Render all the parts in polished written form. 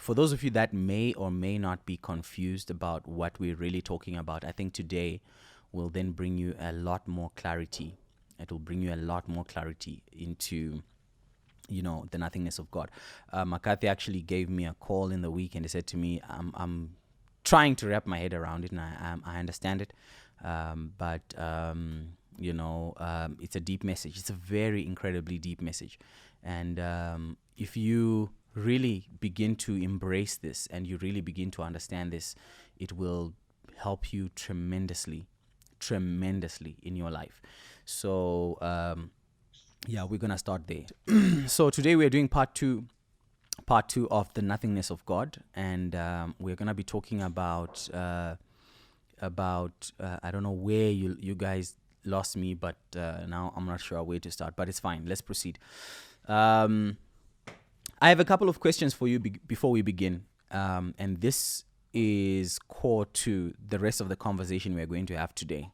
for those of you that may or may not be confused about what we're really talking about, I think today will then bring you a lot more clarity. It will bring you a lot more clarity into, the nothingness of God. McCarthy actually gave me a call in the week and he said to me, I'm trying to wrap my head around it, and I understand it. But it's a deep message. It's a very incredibly deep message. And if you really begin to embrace this and you really begin to understand this, it will help you tremendously in your life. So, we're going to start there. So today we're doing part two of the nothingness of God. And we're going to be talking about I don't know where you guys lost me, but now I'm not sure where to start, but it's fine. Let's proceed. I have a couple of questions for you before we begin. And this is core to the rest of the conversation we're going to have today.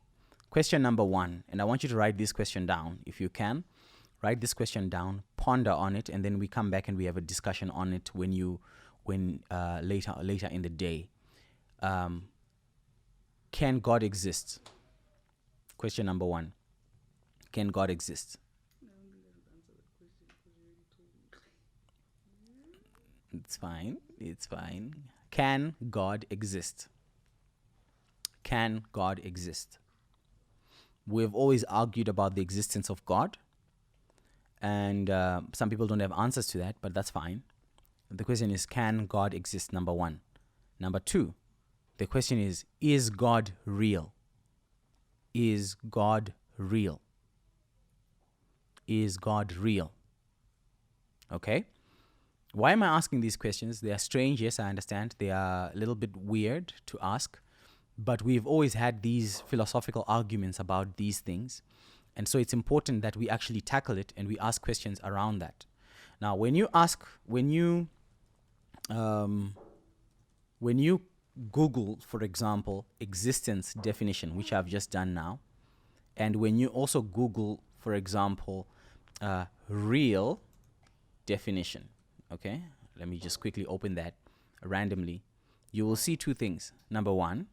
Question number 1, and I want you to write this question down. If you can, write this question down, ponder on it, and then we come back and we have a discussion on it when later in the day. Can God exist? Question number 1. Can God exist? It's fine. Can God exist? Can God exist? We've always argued about the existence of God. And some people don't have answers to that, but that's fine. The question is, can God exist? Number 1. Number 2, the question is God real? Is God real? Is God real? Okay? Why am I asking these questions? They are strange, yes, I understand. They are a little bit weird to ask, but we've always had these philosophical arguments about these things. And so it's important that we actually tackle it and we ask questions around that. Now, when you Google, for example, existence definition, which I've just done now, and when you also Google, for example, real definition, okay, let me just quickly open that randomly, you will see 2 things. Number 1,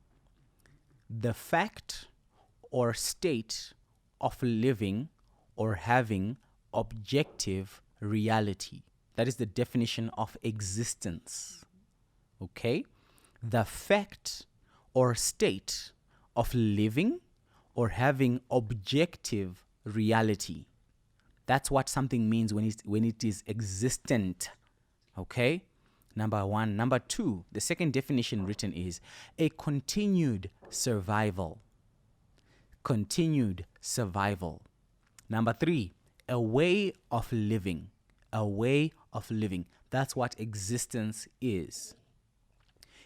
the fact or state of living or having objective reality. That is the definition of existence. Okay? The fact or state of living or having objective reality. That's what something means when it is existent. Okay? Number 1. Number 2, the second definition written is a continued survival. Continued survival. Number 3, a way of living. A way of living. That's what existence is.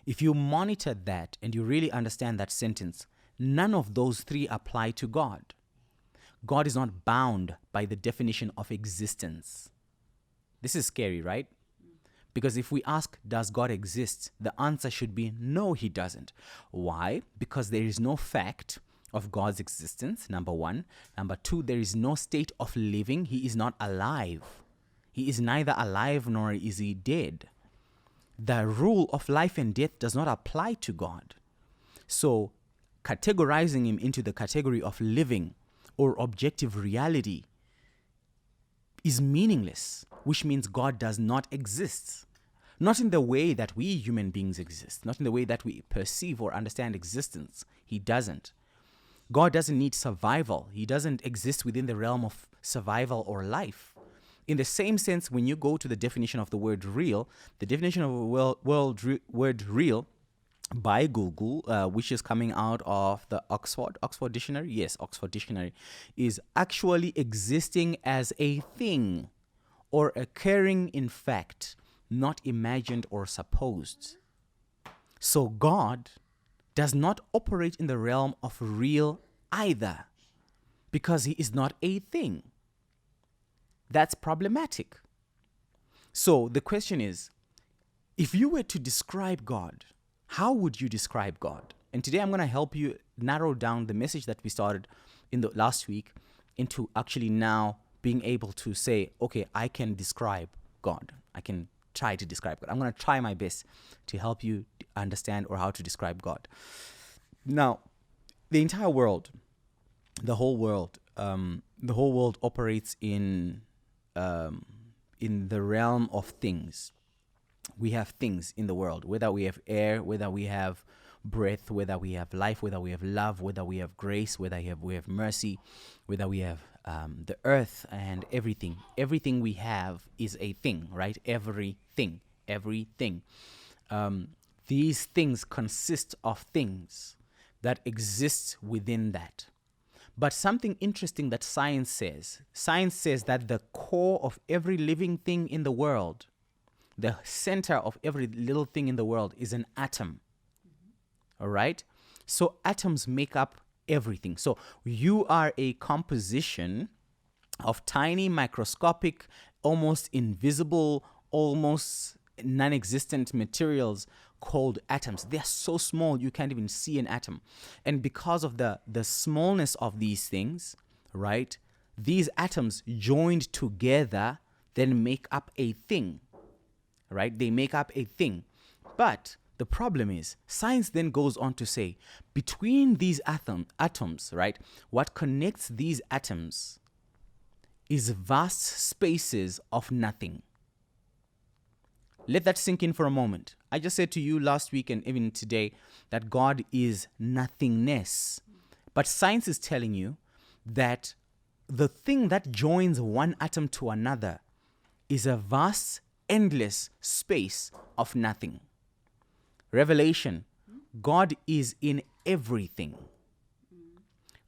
If you monitor that and you really understand that sentence, none of those 3 apply to God. God is not bound by the definition of existence. This is scary, right? Because if we ask, does God exist? The answer should be, no, he doesn't. Why? Because there is no fact of God's existence, number 1. Number 2, there is no state of living. He is not alive. He is neither alive nor is he dead. The rule of life and death does not apply to God. So categorizing him into the category of living or objective reality is meaningless, which means God does not exist. Not in the way that we human beings exist, not in the way that we perceive or understand existence. He doesn't. God doesn't need survival. He doesn't exist within the realm of survival or life. In the same sense, when you go to the definition of the word real, the definition of the word real by Google, which is coming out of the Oxford Dictionary, yes, Oxford Dictionary, is actually existing as a thing or occurring in fact, not imagined or supposed. So God does not operate in the realm of real either, because he is not a thing. That's problematic. So the question is, if you were to describe God, how would you describe God? And today I'm going to help you narrow down the message that we started in the last week into actually now being able to say, okay, I can describe God. I can try to describe God. I'm going to try my best to help you understand or how to describe God. Now, the entire world, the whole world operates in the realm of things. We have things in the world, whether we have air, whether we have breath, whether we have life, whether we have love, whether we have grace, whether we have mercy, whether we have the earth and everything. Everything we have is a thing, right? Everything. These things consist of things that exist within that. But something interesting that science says that the core of every living thing in the world, the center of every little thing in the world is an atom. All right? So atoms make up everything. So you are a composition of tiny, microscopic, almost invisible, almost non-existent materials called atoms. They're so small you can't even see an atom. And because of the smallness of these things, right, these atoms joined together then make up a thing, right? They make up a thing. But the problem is, science then goes on to say, between these atoms, right, what connects these atoms is vast spaces of nothing. Let that sink in for a moment. I just said to you last week and even today that God is nothingness. But science is telling you that the thing that joins one atom to another is a vast, endless space of nothing. Revelation, God is in everything.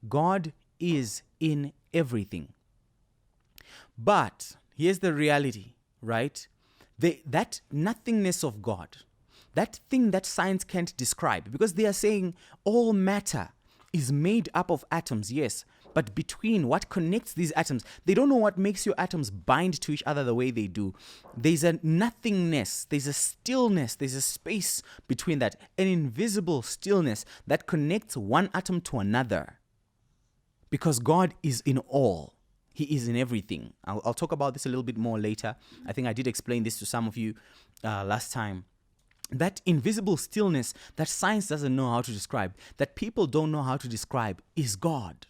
God is in everything. But here's the reality, right? That nothingness of God, that thing that science can't describe, because they are saying all matter is made up of atoms, yes, but between what connects these atoms, they don't know what makes your atoms bind to each other the way they do. There's a nothingness, there's a stillness, there's a space between that, an invisible stillness that connects one atom to another. Because God is in all. He is in everything. I'll talk about this a little bit more later. I think I did explain this to some of you last time. That invisible stillness that science doesn't know how to describe, that people don't know how to describe, is God.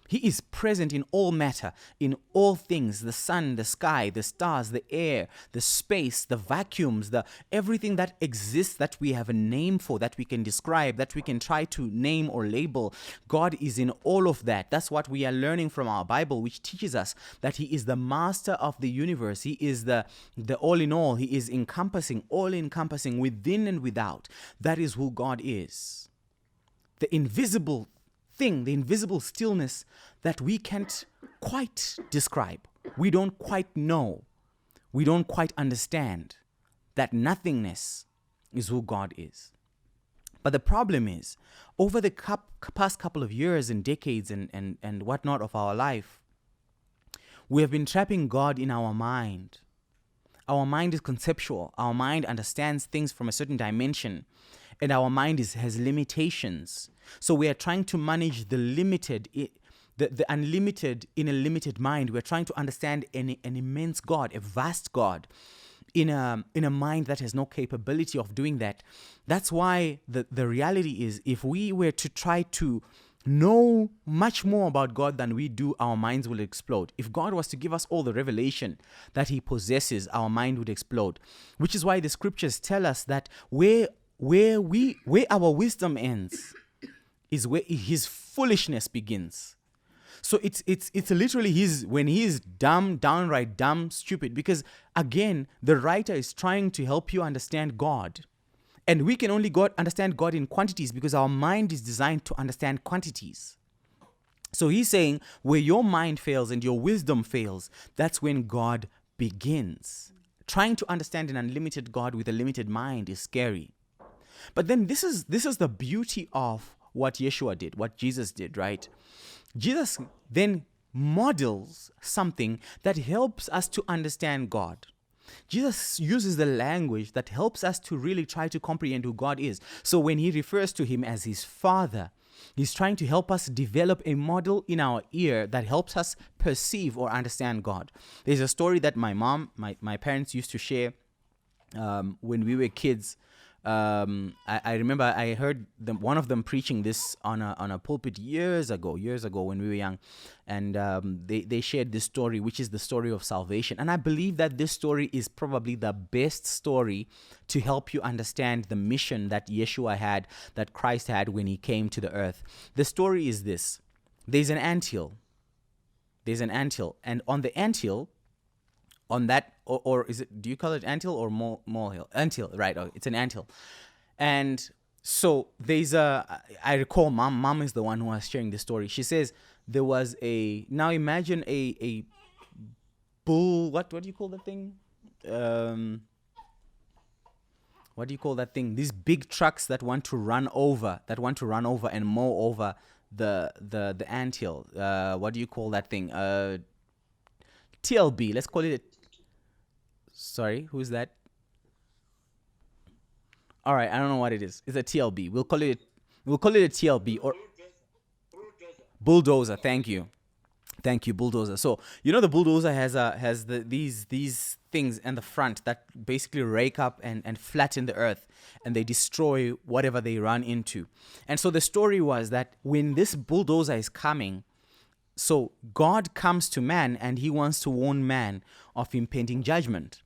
He is present in all matter, in all things, the sun, the sky, the stars, the air, the space, the vacuums, everything that exists that we have a name for, that we can describe, that we can try to name or label. God is in all of that. That's what we are learning from our Bible, which teaches us that He is the master of the universe. He is the all in all. He is encompassing, all encompassing, within and without. That is who God is. The invisible thing, the invisible stillness that we can't quite describe. We don't quite know. We don't quite understand. That nothingness is who God is. But the problem is, over the past couple of years and decades and whatnot of our life, we have been trapping God in our mind. Our mind is conceptual. Our mind understands things from a certain dimension. And our mind has limitations. So we are trying to manage the limited, the unlimited in a limited mind. We're trying to understand an immense God, a vast God, in a mind that has no capability of doing that. That's why the reality is, if we were to try to know much more about God than we do, our minds will explode. If God was to give us all the revelation that He possesses, our mind would explode. Which is why the scriptures tell us that where our wisdom ends is where His foolishness begins. So it's literally when He is dumb, downright dumb, stupid. Because again, the writer is trying to help you understand God. And we can only understand God in quantities because our mind is designed to understand quantities. So he's saying where your mind fails and your wisdom fails, that's when God begins. Trying to understand an unlimited God with a limited mind is scary. But then this is the beauty of what Yeshua did, what Jesus did, right? Jesus then models something that helps us to understand God. Jesus uses the language that helps us to really try to comprehend who God is. So when He refers to Him as His Father, He's trying to help us develop a model in our ear that helps us perceive or understand God. There's a story that my parents used to share when we were kids. I remember I heard one of them preaching this on a pulpit years ago when we were young, and they shared this story, which is the story of salvation. And I believe that this story is probably the best story to help you understand the mission that Yeshua had, that Christ had when he came to the earth. The story is this: there's an anthill. And on the anthill, on that, or is it, do you call it anthill or molehill? Anthill, right? Oh, it's an anthill. And so there's I recall mom is the one who was sharing the story. She says there was now imagine a bull, what do you call that thing? What do you call that thing? These big trucks that want to run over and mow over the anthill. What do you call that thing? TLB. Let's call it sorry, who's that? All right, I don't know what it is. It's a TLB. We'll call it a TLB or bulldozer. Thank you, bulldozer. So the bulldozer has these things in the front that basically rake up and flatten the earth, and they destroy whatever they run into. And so the story was that when this bulldozer is coming, so God comes to man and he wants to warn man of impending judgment.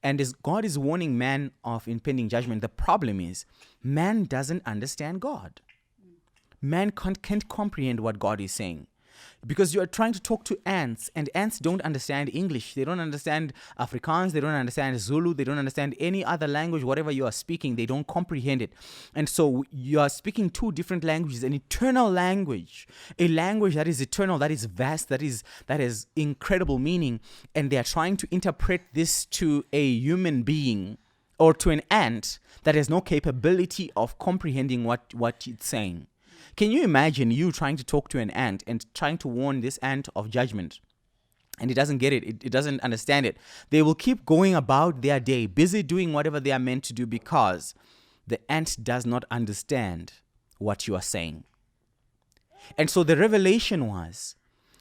And as God is warning man of impending judgment, the problem is man doesn't understand God. Man can't comprehend what God is saying. Because you are trying to talk to ants, and ants don't understand English. They don't understand Afrikaans. They don't understand Zulu. They don't understand any other language. Whatever you are speaking, they don't comprehend it. And so you are speaking two different languages: an eternal language, a language that is eternal, that is vast, that has incredible meaning. And they are trying to interpret this to a human being or to an ant that has no capability of comprehending what it's saying. Can you imagine you trying to talk to an ant and trying to warn this ant of judgment? And it doesn't get it. It doesn't understand it. They will keep going about their day, busy doing whatever they are meant to do, because the ant does not understand what you are saying. And so the revelation was,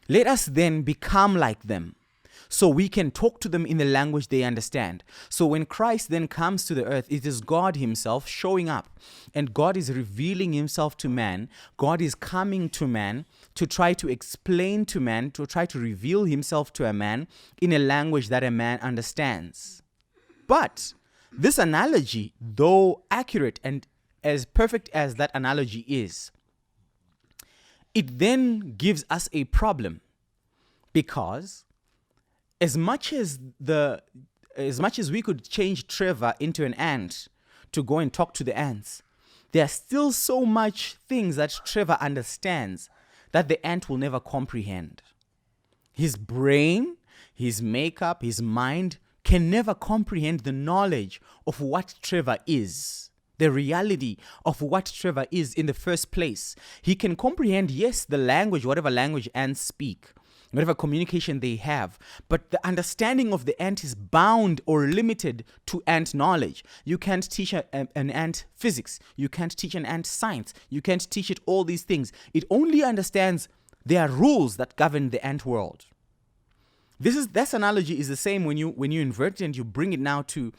let us then become like them, so we can talk to them in the language they understand. So when Christ then comes to the earth, it is God himself showing up, and God is revealing himself to man. God is coming to man to try to explain to man, to try to reveal himself to a man in a language that a man understands. But this analogy, though accurate and as perfect as that analogy is, it then gives us a problem, because as much as we could change Trevor into an ant to go and talk to the ants, there are still so much things that Trevor understands that the ant will never comprehend. His brain, his makeup, his mind can never comprehend the knowledge of what Trevor is, the reality of what Trevor is in the first place. He can comprehend, yes, the language, whatever language ants speak, whatever communication they have, but the understanding of the ant is bound or limited to ant knowledge. You can't teach an ant physics. You can't teach an ant science. You can't teach it all these things. It only understands there are rules that govern the ant world. This analogy is the same when you invert it and you bring it now to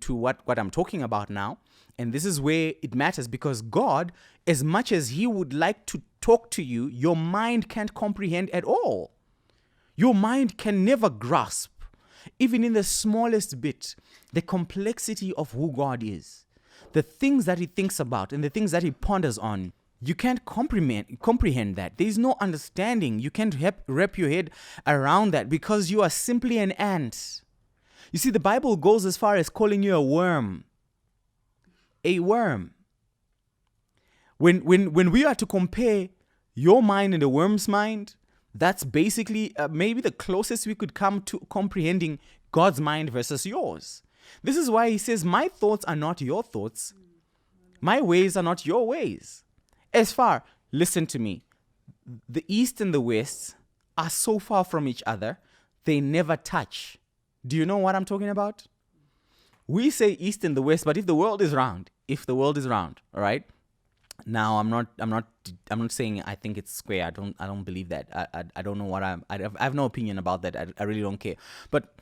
what I'm talking about now. And this is where it matters, because God, as much as he would like to talk to you, your mind can't comprehend at all. Your mind can never grasp, even in the smallest bit, the complexity of who God is, the things that he thinks about and the things that he ponders on. You can't comprehend that. There is no understanding. You can't wrap your head around that, because you are simply an ant. You see, the Bible goes as far as calling you a worm. A worm. When we are to compare your mind and the worm's mind, that's basically maybe the closest we could come to comprehending God's mind versus yours. This is why he says, my thoughts are not your thoughts. My ways are not your ways. Listen to me. The East and the West are so far from each other, they never touch. Do you know what I'm talking about? We say East and the West, but if the world is round, all right? Now, I'm not saying I think it's square. I don't believe that. I don't know I have no opinion about that. I really don't care. But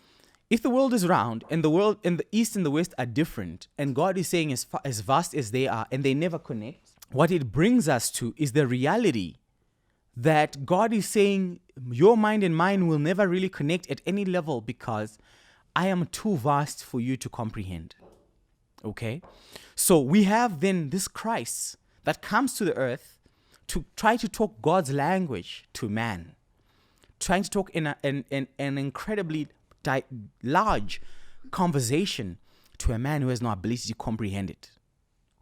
if the world is round and the world and the east and the west are different, and God is saying as vast as they are and they never connect, what it brings us to is the reality that God is saying your mind and mine will never really connect at any level because I am too vast for you to comprehend. Okay? So we have then this Christ that comes to the earth to try to talk God's language to man, trying to talk in an incredibly large conversation to a man who has no ability to comprehend it.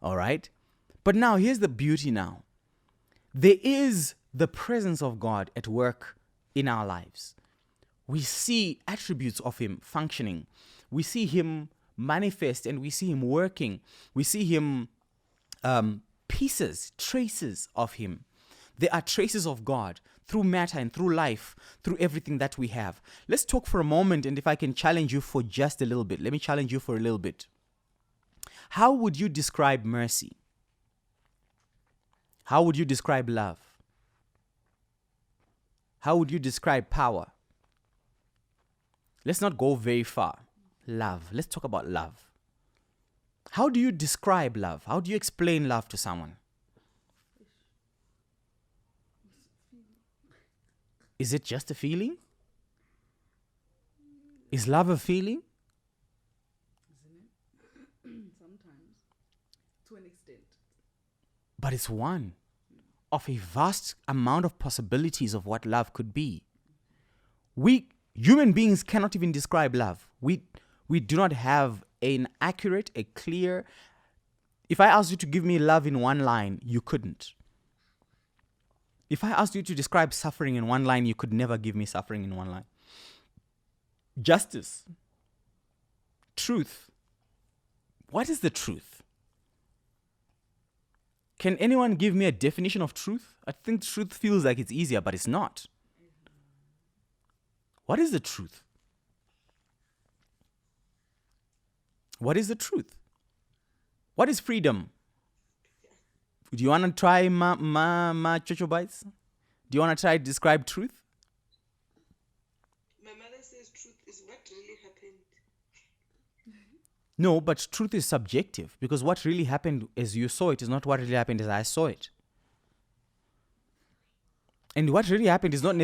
All right? But now here's the beauty now. There is the presence of God at work in our lives. We see attributes of him functioning. We see him manifest and we see him working. We see him pieces, traces of him. There are traces of God through matter and through life, through everything that we have. Let's talk for a moment, and if I can challenge you for just a little bit, let me challenge you for a little bit. How would you describe mercy? How would you describe love? How would you describe power? Let's not go very far. Love. Let's talk about love. How do you describe love? How do you explain love to someone? Is it just a feeling? Is love a feeling? Isn't it? Sometimes. To an extent. But it's one of a vast amount of possibilities of what love could be. We human beings cannot even describe love. We do not have an accurate, a clear. If I asked you to give me love in one line, you couldn't. If I asked you to describe suffering in one line, you could never give me suffering in one line. Justice. Truth. What is the truth? Can anyone give me a definition of truth? I think truth feels like it's easier, but it's not. What is the truth? What is the truth? What is freedom? Do you want to try my chocho bites? Do you want to try to describe truth? My mother says truth is what really happened. No, but truth is subjective because what really happened as you saw it is not what really happened as I saw it. And what really happened is not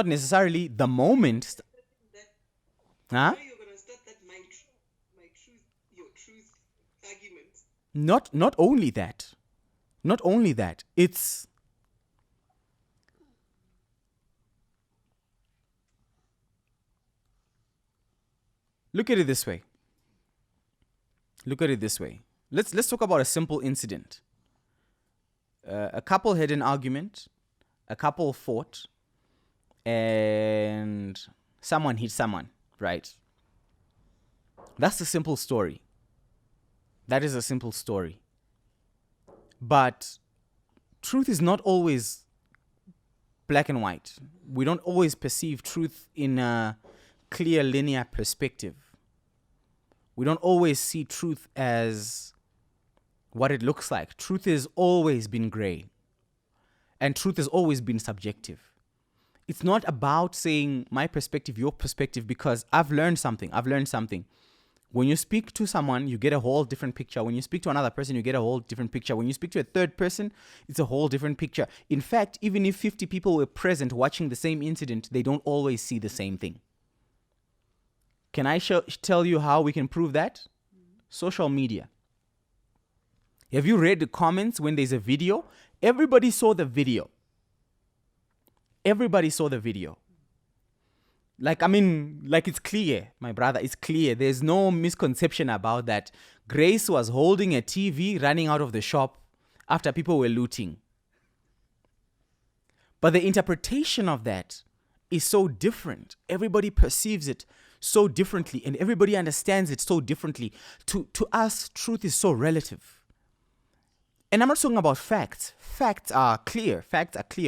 necessarily the moment. Huh? Now you're going to start that my truth, your truth argument. Not only that. Not only that. It's look at it this way. Look at it this way. Let's talk about a simple incident. A couple had an argument. A couple fought. And someone hit someone, right? That's a simple story. That is a simple story. But truth is not always black and white. We don't always perceive truth in a clear linear perspective. We don't always see truth as what it looks like. Truth has always been gray. And truth has always been subjective. It's not about saying my perspective, your perspective, because I've learned something. When you speak to someone, you get a whole different picture. When you speak to another person, you get a whole different picture. When you speak to a third person, it's a whole different picture. In fact, even if 50 people were present watching the same incident, they don't always see the same thing. Can I tell you how we can prove that? Social media. Have you read the comments when there's a video? Everybody saw the video. Everybody saw the video. Like it's clear, my brother, it's clear. There's no misconception about that. Grace was holding a TV running out of the shop after people were looting. But the interpretation of that is so different. Everybody perceives it so differently and everybody understands it so differently. To us, truth is so relative. And I'm not talking about facts. Facts are clear.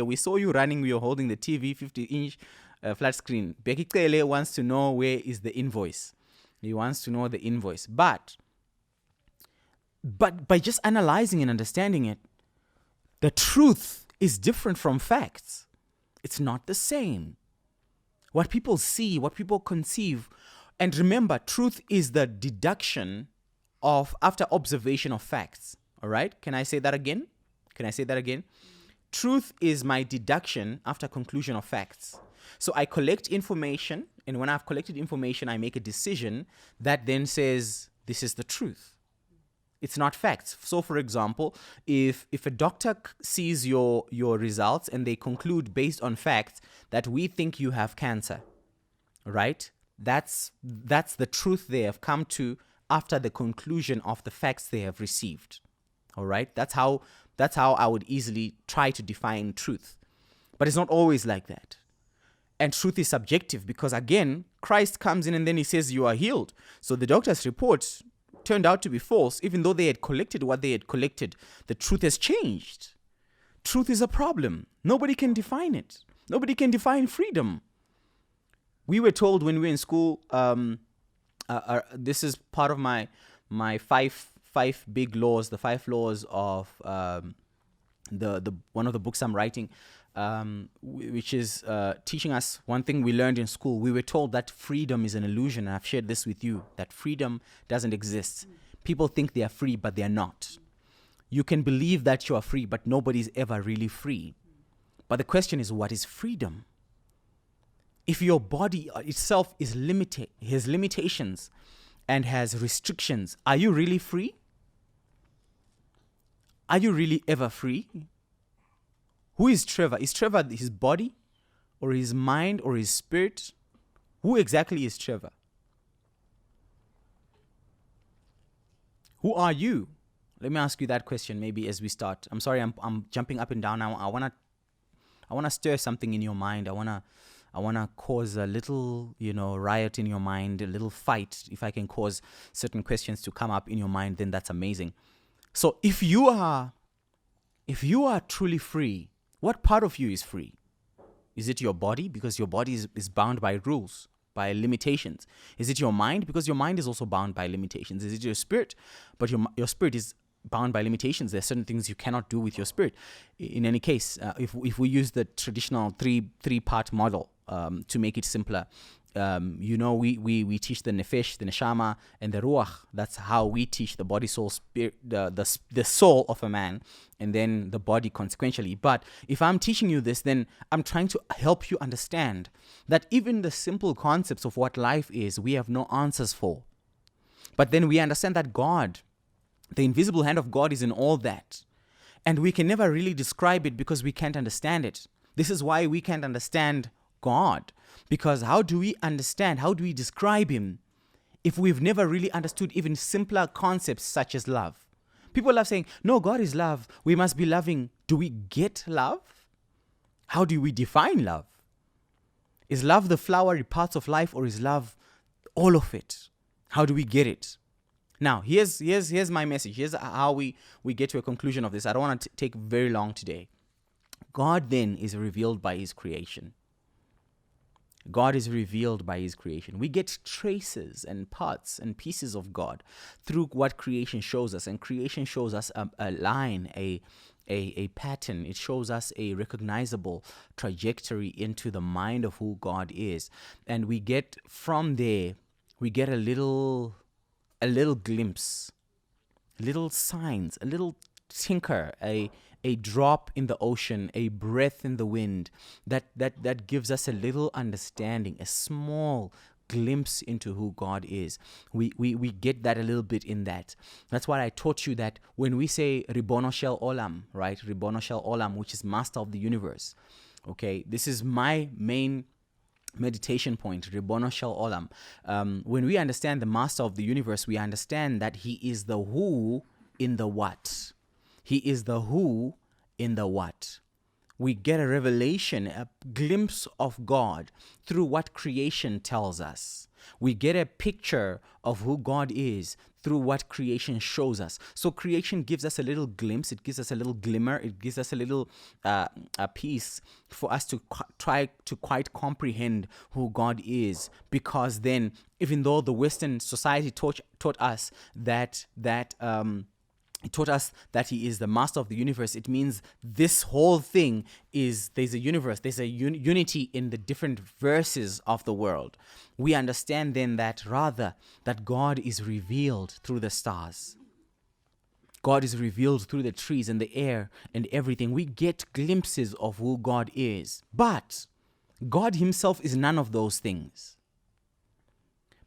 We saw you running, we were holding the TV, 50-inch flat screen. Becky Kele wants to know where is the invoice. He wants to know the invoice. But by just analyzing and understanding it, the truth is different from facts. It's not the same. What people see, what people conceive, And remember, truth is the deduction of after observation of facts. All right? Can I say that again? Truth is my deduction after conclusion of facts. So I collect information, and when I've collected information, I make a decision that then says, this is the truth. It's not facts. So, for example, if a doctor sees your results and they conclude based on facts that we think you have cancer, right? That's the truth they have come to after the conclusion of the facts they have received. All right? That's how I would easily try to define truth. But it's not always like that. And truth is subjective because, again, Christ comes in and then he says you are healed. So the doctor's report turned out to be false. Even though they had collected what they had collected, the truth has changed. Truth is a problem. Nobody can define it. Nobody can define freedom. We were told when we were in school, this is part of my five big laws, the 5 laws of the one of the books I'm writing, which is teaching us one thing we learned in school. We were told that freedom is an illusion, and I've shared this with you, that freedom doesn't exist. People think they are free, but they are not. You can believe that you are free, but nobody's ever really free. But the question is, what is freedom? If your body itself is limited, has limitations and has restrictions, are you really free? Are you really ever free? Who is Trevor? Is Trevor his body or his mind or his spirit? Who exactly is Trevor? Who are you? Let me ask you that question maybe as we start. I'm sorry, I'm jumping up and down. I wanna stir something in your mind. I wanna cause a little, riot in your mind, a little fight. If I can cause certain questions to come up in your mind, then that's amazing. So if you are truly free, what part of you is free? Is it your body? Because your body is bound by rules, by limitations. Is it your mind? Because your mind is also bound by limitations. Is it your spirit? But your spirit is bound by limitations. There are certain things you cannot do with your spirit. In any case, if we use the traditional three-part model to make it simpler, we teach the nefesh, the neshama, and the ruach. That's how we teach the body, soul, spirit, the soul of a man, and then the body consequentially. But if I'm teaching you this, then I'm trying to help you understand that even the simple concepts of what life is, we have no answers for. But then we understand that God, the invisible hand of God, is in all that. And we can never really describe it because we can't understand it. This is why we can't understand God. Because how do we understand, how do we describe him if we've never really understood even simpler concepts such as love? People love saying, no, God is love. We must be loving. Do we get love? How do we define love? Is love the flowery parts of life, or is love all of it? How do we get it? Now, here's my message. Here's how we get to a conclusion of this. I don't want to take very long today. God then is revealed by his creation. God is revealed by his creation. We get traces and parts and pieces of God through what creation shows us. And creation shows us a line, a pattern. It shows us a recognizable trajectory into the mind of who God is. And we get from there, we get a little glimpse, little signs, a little tinker, a drop in the ocean, a breath in the wind, that gives us a little understanding, a small glimpse into who God is. We get that a little bit in that. That's why I taught you that when we say Ribono Shel Olam, right? Ribono Shel Olam, which is master of the universe. Okay, this is my main meditation point, Ribono Shel Olam. When we understand the master of the universe, we understand that he is the who in the what. He is the who in the what. We get a revelation, a glimpse of God through what creation tells us. We get a picture of who God is through what creation shows us. So creation gives us a little glimpse, it gives us a little glimmer, it gives us a little a piece for us to try to quite comprehend who God is. Because then, even though the Western society taught us that It taught us that he is the master of the universe. It means this whole thing there's a universe, there's a unity in the different verses of the world. We understand then that rather that God is revealed through the stars. God is revealed through the trees and the air and everything. We get glimpses of who God is. But God himself is none of those things.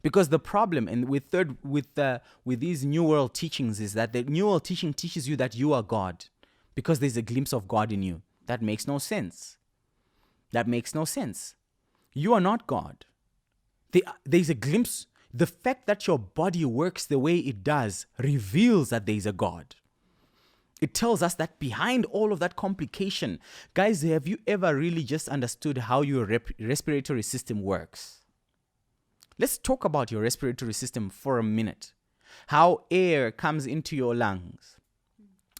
Because the problem with these New World teachings is that the New World teaching teaches you that you are God because there's a glimpse of God in you. That makes no sense. That makes no sense. You are not God. There's a glimpse. The fact that your body works the way it does reveals that there's a God. It tells us that behind all of that complication, guys, have you ever really just understood how your respiratory system works? Let's talk about your respiratory system for a minute. How air comes into your lungs.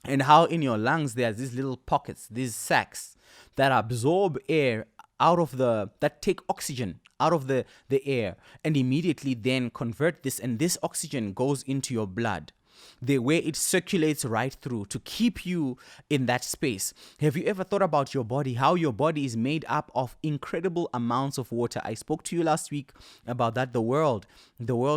And how in your lungs there's these little pockets, these sacs that absorb air that take oxygen out of the air and immediately then convert this, and this oxygen goes into your blood. The way it circulates right through to keep you in that space. Have you ever thought about your body, how your body is made up of incredible amounts of water? I spoke to you last week about that. The world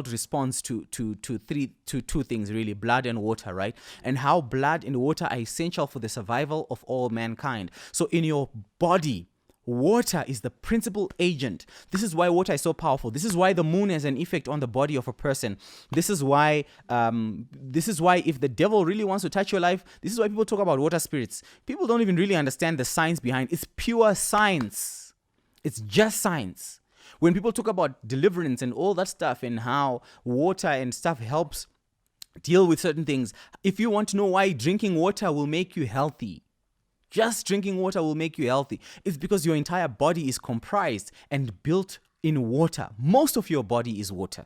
responds to two things really, blood and water, right? And how blood and water are essential for the survival of all mankind. So in your body, water is the principal agent. This is why water is so powerful. This is why the moon has an effect on the body of a person. This is why if the devil really wants to touch your life, this is why people talk about water spirits. People don't even really understand the science behind it. It's pure science. It's just science. When people talk about deliverance and all that stuff and how water and stuff helps deal with certain things, if you want to know why drinking water will make you healthy, just drinking water will make you healthy. It's because your entire body is comprised and built in water. Most of your body is water.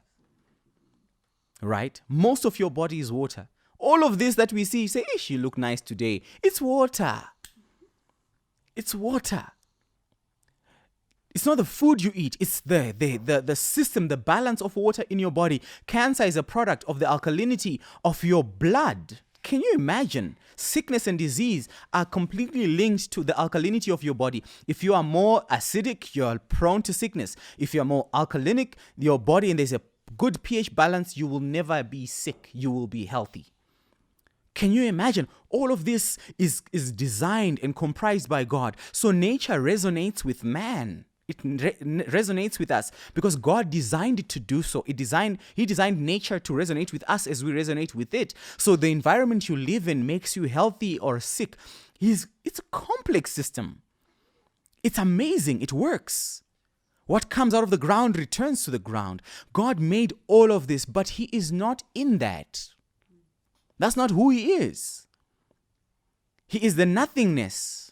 Right? Most of your body is water. All of this that we see, say, "Ish, you look nice today." It's water. It's water. It's not the food you eat. It's the system, the balance of water in your body. Cancer is a product of the alkalinity of your blood. Can you imagine? Sickness and disease are completely linked to the alkalinity of your body. If you are more acidic, you're prone to sickness. If you're more alkalinic, your body, and there's a good pH balance, you will never be sick. You will be healthy. Can you imagine? All of this is designed and comprised by God. So nature resonates with man. It resonates with us because God designed it to do so. He designed nature to resonate with us as we resonate with it. So the environment you live in makes you healthy or sick. It's a complex system. It's amazing. It works. What comes out of the ground returns to the ground. God made all of this, but he is not in that. That's not who he is. He is the nothingness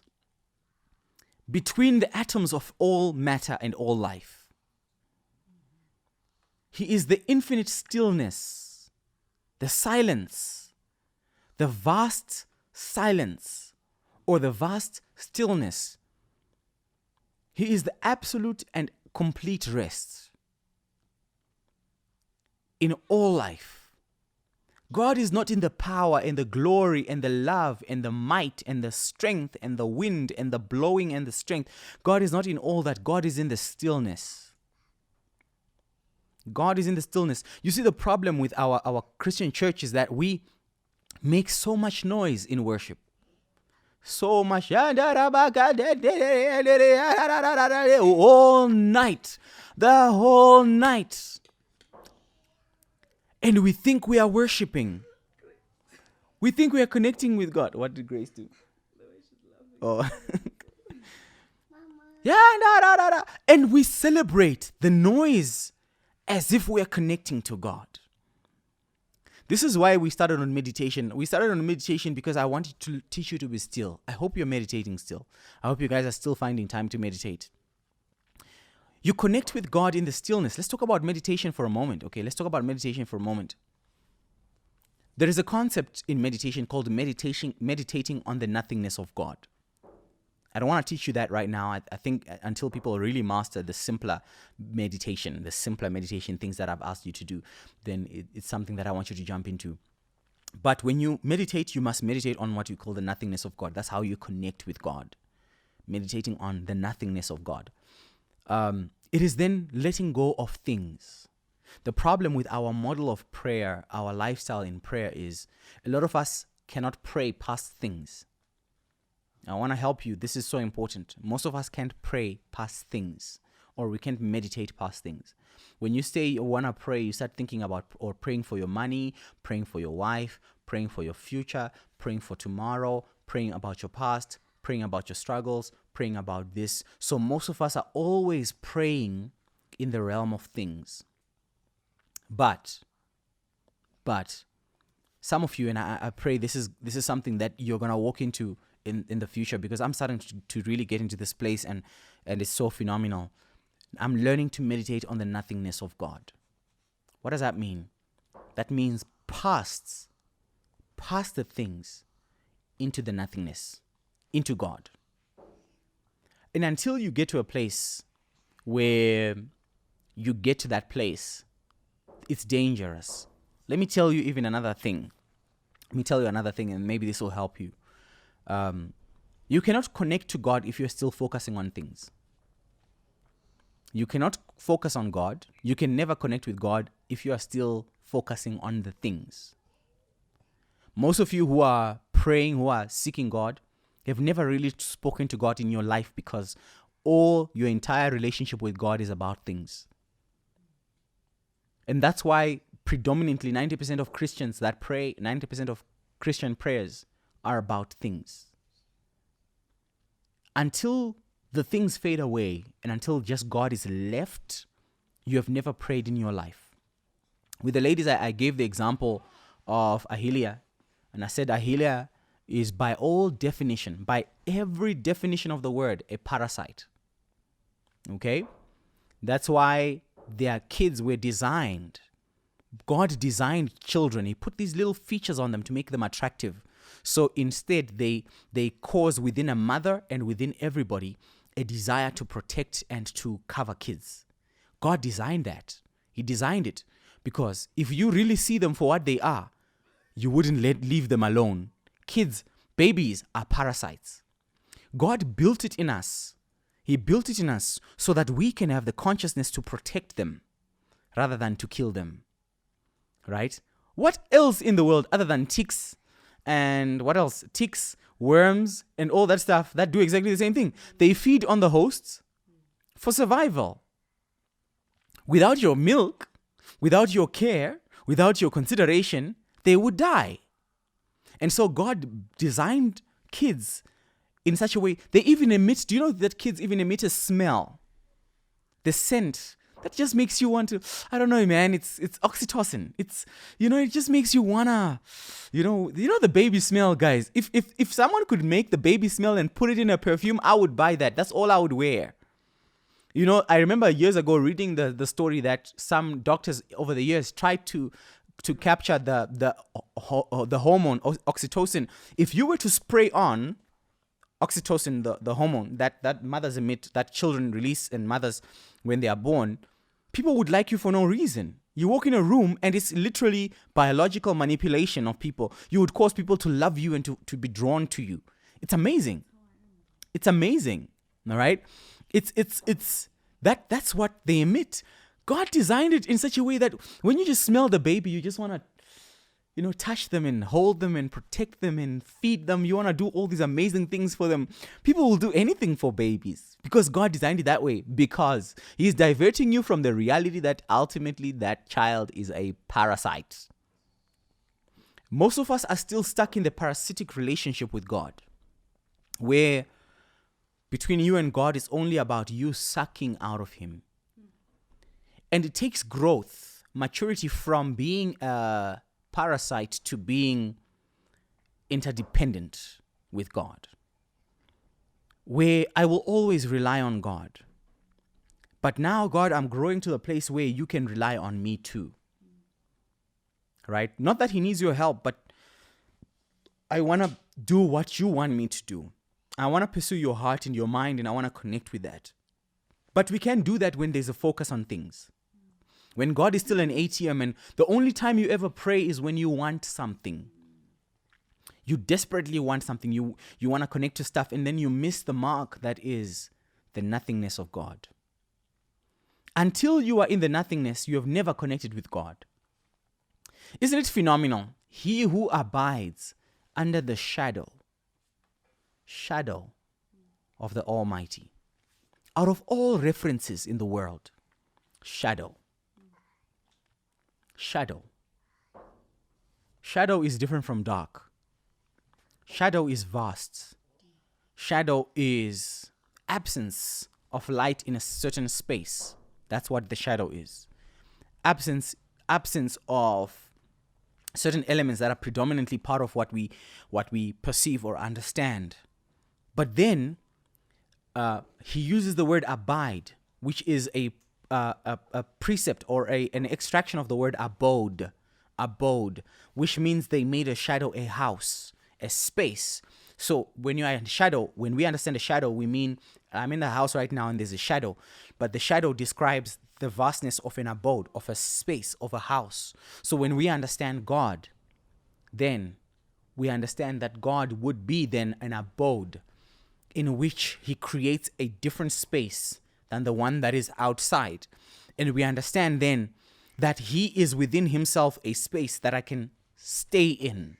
between the atoms of all matter and all life. He is the infinite stillness, the silence, the vast silence, or the vast stillness. He is the absolute and complete rest in all life. God is not in the power and the glory and the love and the might and the strength and the wind and the blowing and the strength. God is not in all that. God is in the stillness. God is in the stillness. You see, the problem with our Christian church is that we make so much noise in worship. So much. All night. The whole night. And we think we are worshiping. We think we are connecting with God. What did Grace do? Oh. Yeah, and we celebrate the noise as if we are connecting to God. This is why we started on meditation. We started on meditation because I wanted to teach you to be still. I hope you're meditating still. I hope you guys are still finding time to meditate. You connect with God in the stillness. Let's talk about meditation for a moment. Okay, let's talk about meditation for a moment. There is a concept in meditation called meditating on the nothingness of God. I don't want to teach you that right now. I think until people really master the simpler meditation things that I've asked you to do, then it's something that I want you to jump into. But when you meditate, you must meditate on what you call the nothingness of God. That's how you connect with God. Meditating on the nothingness of God. It is then letting go of things. The problem with our model of prayer, our lifestyle in prayer, is a lot of us cannot pray past things. I want to help you. This is so important. Most of us can't pray past things, or we can't meditate past things. When you say you want to pray, you start thinking about or praying for your money, praying for your wife, praying for your future, praying for tomorrow, praying about your past, praying about your struggles, praying about this. So most of us are always praying in the realm of things. But some of you, and I pray this is something that you're going to walk into in the future, because I'm starting to really get into this place, and it's so phenomenal. I'm learning to meditate on the nothingness of God. What does that mean? That means past the things into the nothingness, into God. And until you get to a place where you get to that place, it's dangerous. Let me tell you another thing, and maybe this will help you. You cannot connect to God if you're still focusing on things. You cannot focus on God. You can never connect with God if you are still focusing on the things. Most of you who are praying, who are seeking God, have never really spoken to God in your life, because all your entire relationship with God is about things. And that's why predominantly 90% of Christians that pray, 90% of Christian prayers are about things. Until the things fade away and until just God is left, you have never prayed in your life. With the ladies, I gave the example of Ahilia, and I said Ahilia is by all definition, by every definition of the word, a parasite. Okay? That's why their kids were designed. God designed children. He put these little features on them to make them attractive. So instead, they cause within a mother and within everybody a desire to protect and to cover kids. God designed that. He designed it because if you really see them for what they are, you wouldn't leave them alone. Kids, babies are parasites. God built it in us. He built it in us so that we can have the consciousness to protect them rather than to kill them. Right? What else in the world other than ticks and what else? Ticks, worms, and all that stuff that do exactly the same thing. They feed on the hosts for survival. Without your milk, without your care, without your consideration, they would die. And so God designed kids in such a way, they even emit, do you know that kids even emit a smell? The scent. That just makes you want to, I don't know, man, it's oxytocin. It's, it just makes you wanna, the baby smell, guys. If someone could make the baby smell and put it in a perfume, I would buy that. That's all I would wear. I remember years ago reading the story that some doctors over the years tried to capture the hormone oxytocin. If you were to spray on oxytocin, the hormone that mothers emit, that children release and mothers when they are born, people would like you for no reason. You walk in a room and it's literally biological manipulation of people. You would cause people to love you and to be drawn to you. It's amazing. It's amazing. All right? That's what they emit. God designed it in such a way that when you just smell the baby, you just want to touch them and hold them and protect them and feed them. You want to do all these amazing things for them. People will do anything for babies because God designed it that way, because He's diverting you from the reality that ultimately that child is a parasite. Most of us are still stuck in the parasitic relationship with God, where between you and God is only about you sucking out of Him. And it takes growth, maturity from being a parasite to being interdependent with God, where I will always rely on God. But now, God, I'm growing to the place where you can rely on me too. Right? Not that He needs your help, but I want to do what you want me to do. I want to pursue your heart and your mind, and I want to connect with that. But we can't do that when there's a focus on things. When God is still an ATM and the only time you ever pray is when you want something. You desperately want something. You want to connect to stuff, and then you miss the mark that is the nothingness of God. Until you are in the nothingness, you have never connected with God. Isn't it phenomenal? He who abides under the shadow of the Almighty. Out of all references in the world, shadow. Shadow is different from dark. Shadow is vast. Shadow is absence of light in a certain space. That's what the shadow is. Absence of certain elements that are predominantly part of what we perceive or understand. But then he uses the word abide, which is a precept or an extraction of the word abode, which means they made a shadow a house, a space. So when you are in shadow, when we understand a shadow, we mean I'm in the house right now and there's a shadow, but the shadow describes the vastness of an abode, of a space, of a house. So when we understand God, then we understand that God would be then an abode in which he creates a different space than the one that is outside. And we understand then that he is within himself a space that I can stay in.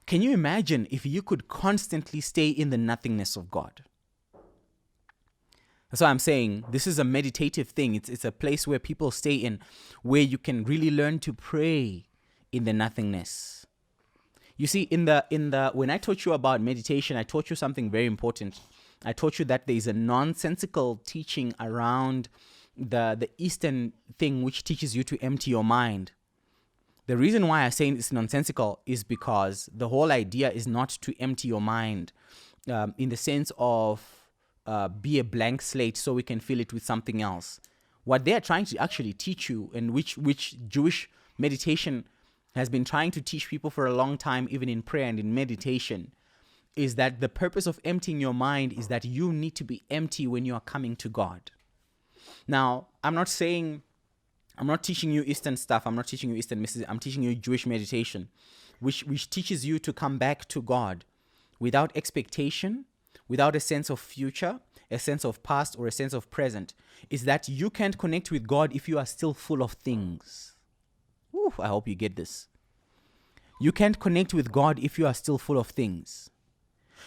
Can you imagine if you could constantly stay in the nothingness of God? That's why I'm saying this is a meditative thing. It's a place where people stay in, where you can really learn to pray in the nothingness. You see, in the when I taught you about meditation, I taught you something very important. I taught you that there is a nonsensical teaching around the Eastern thing which teaches you to empty your mind. The reason why I say it's nonsensical is because the whole idea is not to empty your mind in the sense of be a blank slate so we can fill it with something else. What they are trying to actually teach you, and which Jewish meditation has been trying to teach people for a long time, even in prayer and in meditation, is that the purpose of emptying your mind is that you need to be empty when you are coming to God. Now, I'm not teaching you Eastern stuff. I'm not teaching you Eastern messages. I'm teaching you Jewish meditation, which teaches you to come back to God without expectation, without a sense of future, a sense of past, or a sense of present. Is that you can't connect with God if you are still full of things. Ooh, I hope you get this. You can't connect with God if you are still full of things.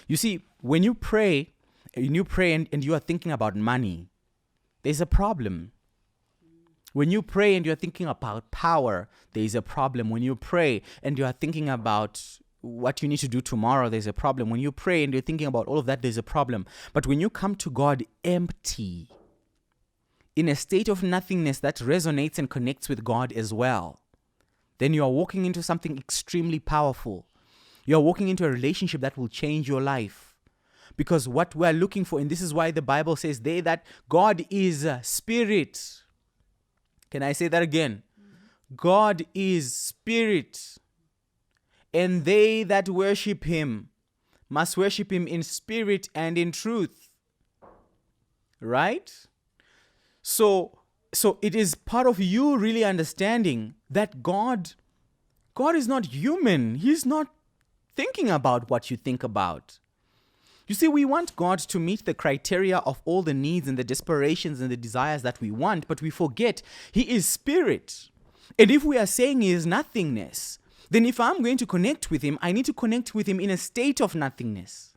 You see, when you pray and you are thinking about money, there's a problem. When you pray and you're thinking about power, there is a problem. When you pray and you are thinking about what you need to do tomorrow, there's a problem. When you pray and you're thinking about all of that, there's a problem. But when you come to God empty, in a state of nothingness that resonates and connects with God as well, then you are walking into something extremely powerful. You are walking into a relationship that will change your life. Because what we're looking for, and this is why the Bible says that God is a spirit. Can I say that again? God is spirit. And they that worship him must worship him in spirit and in truth. Right? So it is part of you really understanding that God is not human. He's not thinking about what you think about. You see, we want God to meet the criteria of all the needs and the desperations and the desires that we want, but we forget he is spirit. And if we are saying he is nothingness, then if I'm going to connect with him, I need to connect with him in a state of nothingness.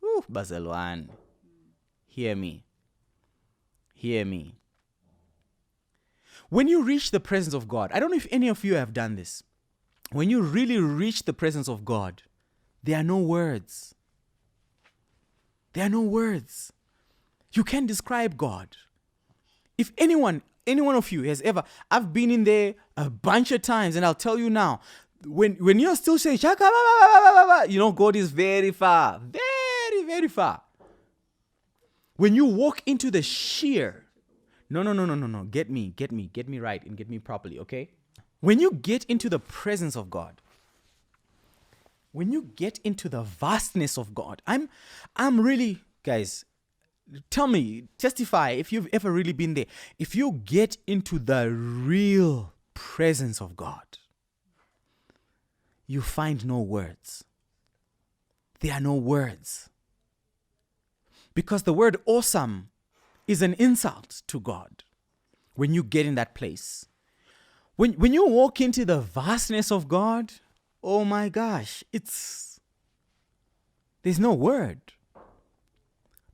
Ooh, Bazelwan. Hear me. Hear me. When you reach the presence of God, I don't know if any of you have done this. When you really reach the presence of God, there are no words. There are no words. You can't describe God. If any one of you has ever, I've been in there a bunch of times, and I'll tell you now, when you're still saying, God is very far, very, very far. When you walk into the sheer, no, get me right and get me properly, okay? When you get into the presence of God, when you get into the vastness of God, I'm really, guys, tell me, testify if you've ever really been there. If you get into the real presence of God, you find no words. There are no words. Because the word awesome is an insult to God when you get in that place. When you walk into the vastness of God, oh my gosh, there's no word.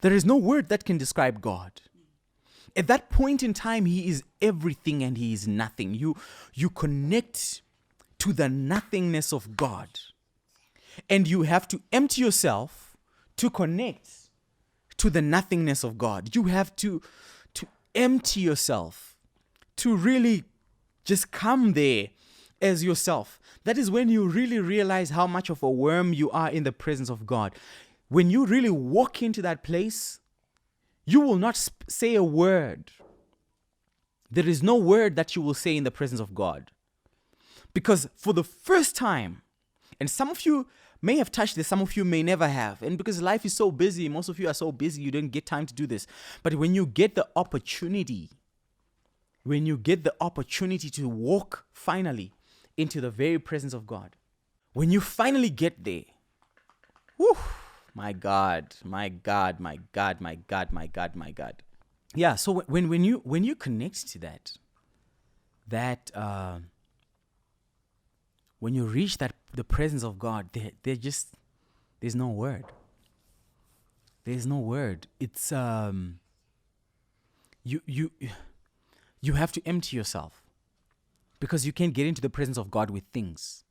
There is no word that can describe God. At that point in time, he is everything and he is nothing. You connect to the nothingness of God. And you have to empty yourself to connect to the nothingness of God. You have to empty yourself to really just come there as yourself. That is when you really realize how much of a worm you are in the presence of God. When you really walk into that place, you will not say a word. There is no word that you will say in the presence of God. Because for the first time, and some of you may have touched this, some of you may never have. And because life is so busy, most of you are so busy, you don't get time to do this. But when you get the opportunity to walk finally into the very presence of God, when you finally get there, whew, my God. Yeah, so when you connect to that, when you reach the presence of God, there's no word. There's no word. It's you have to empty yourself, because you can't get into the presence of God with things.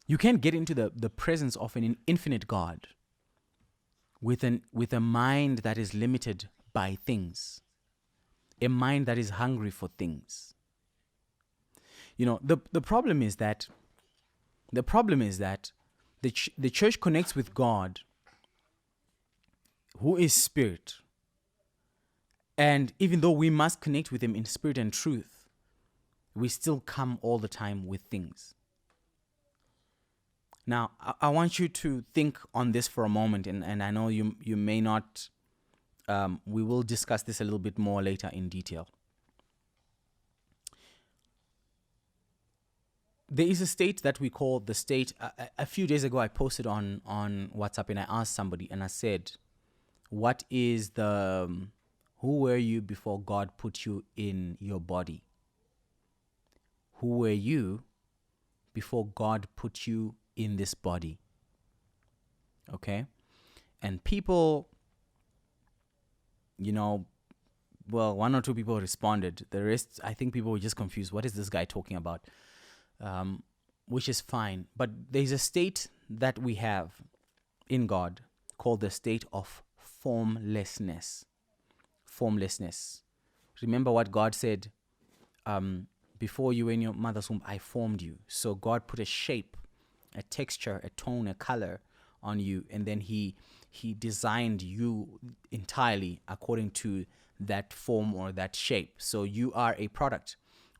You can't get into the presence of an infinite God with a mind that is limited by things, a mind that is hungry for things. You know, the problem is that the church connects with God, who is spirit. And even though we must connect with him in spirit and truth, we still come all the time with things. Now, I want you to think on this for a moment, and I know you may not, we will discuss this a little bit more later in detail. There is a state that we call the state. A few days ago, I posted on WhatsApp, and I asked somebody, and I said, what is who were you before God put you in your body? Who were you before God put you in this body? Okay? And people, one or two people responded. The rest, I think people were just confused. What is this guy talking about? Which is fine. But there's a state that we have in God called the state of formlessness. Formlessness. Remember what God said, before you were in your mother's womb, I formed you. So God put a shape, a texture, a tone, a color on you, and then he designed you entirely according to that form or that shape. So you are a product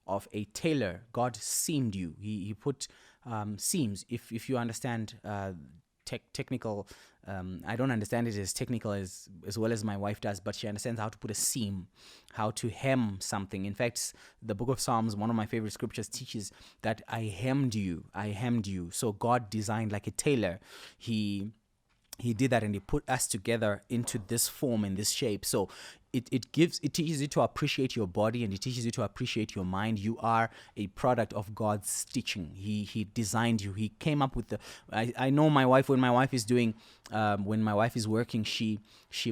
of a tailor. God seamed you. He put seams. If you understand technical, I don't understand it as technical as well as my wife does, but she understands how to put a seam, how to hem something. In fact, the book of Psalms, one of my favorite scriptures, teaches that I hemmed you. So God designed like a tailor. He did that, and he put us together into this form and this shape. So it teaches you to appreciate your body, and it teaches you to appreciate your mind. You are a product of God's stitching. He designed you. He came up with I know my wife, when my wife is doing, when my wife is working, she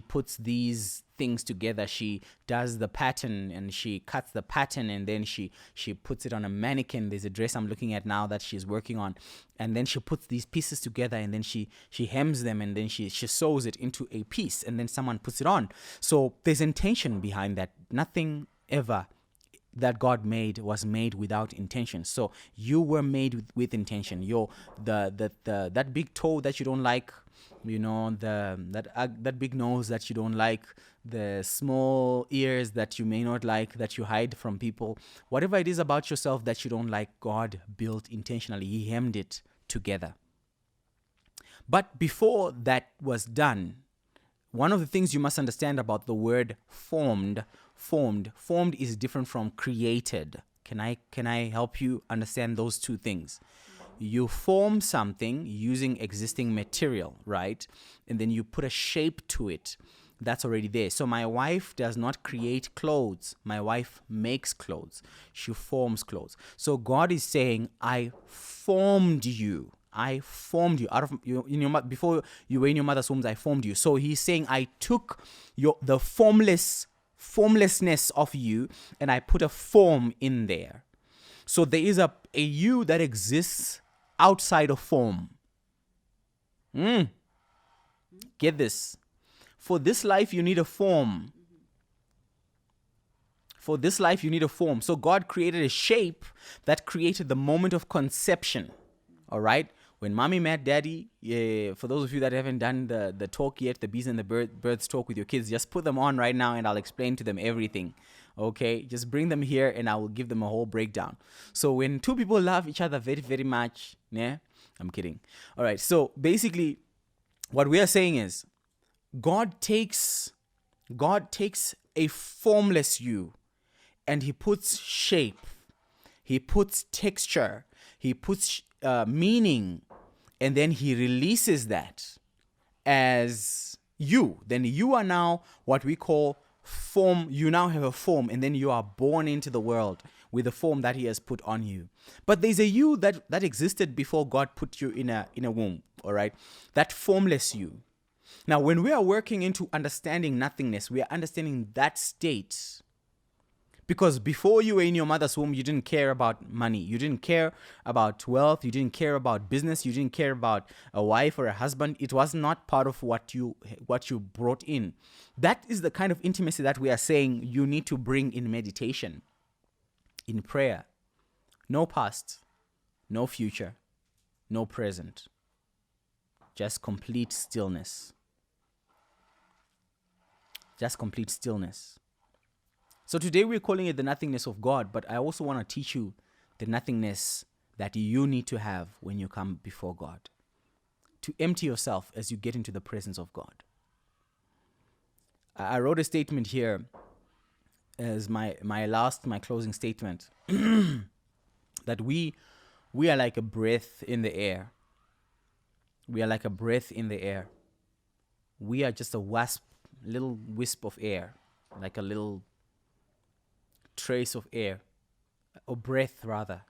puts these things together. She does the pattern, and she cuts the pattern, and then she puts it on a mannequin. There's a dress I'm looking at now that she's working on, and then she puts these pieces together, and then she hems them, and then she sews it into a piece, and then someone puts it on. So there's intention behind that. Nothing ever that God made was made without intention. So you were made with intention. That big toe that you don't like, that big nose that you don't like, the small ears that you may not like, that you hide from people, whatever it is about yourself that you don't like, God built intentionally. He hemmed it together. But before that was done, one of the things you must understand about the word formed is different from created. Can I help you understand those two things? you form something using existing material, right? And then you put a shape to it. That's already there. So my wife does not create clothes. My wife makes clothes. She forms clothes. So God is saying, I formed you. I formed you out of you in your before you were in your mother's womb. I formed you. So He's saying, I took the formlessness of you, and I put a form in there. So there is a you that exists outside of form. Get this. For this life, you need a form. For this life, you need a form. So God created a shape that created the moment of conception. All right? When mommy met daddy, for those of you that haven't done the talk yet, the bees and the birds talk with your kids, just put them on right now and I'll explain to them everything. Okay? Just bring them here and I will give them a whole breakdown. So when two people love each other very, very much, yeah? I'm kidding. All right. So basically, what we are saying is, God takes a formless you and He puts shape, He puts texture, He puts meaning, and then He releases that as you. Then you are now what we call form. You now have a form, and then you are born into the world with the form that He has put on you. But there's a you that existed before God put you in a womb, all right? That formless you. Now, when we are working into understanding nothingness, we are understanding that state. Because before you were in your mother's womb, you didn't care about money. You didn't care about wealth. You didn't care about business. You didn't care about a wife or a husband. It was not part of what you brought in. That is the kind of intimacy that we are saying you need to bring in meditation, in prayer. No past, no future, no present. Just complete stillness. Just complete stillness. So today we're calling it the nothingness of God, but I also want to teach you the nothingness that you need to have when you come before God. To empty yourself as you get into the presence of God. I wrote a statement here as my closing statement that we are like a breath in the air. We are like a breath in the air. We are just a little wisp of air, like a little trace of air, or breath rather,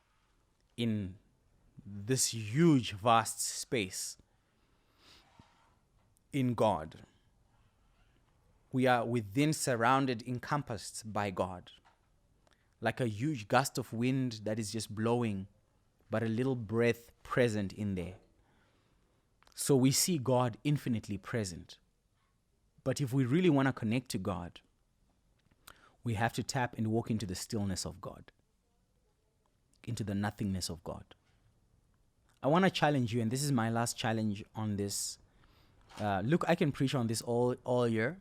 in this huge, vast space in God. We are within, surrounded, encompassed by God, like a huge gust of wind that is just blowing, but a little breath present in there. So we see God infinitely present. But if we really want to connect to God, we have to tap and walk into the stillness of God, into the nothingness of God. I want to challenge you, and this is my last challenge on this. Look, I can preach on this all year,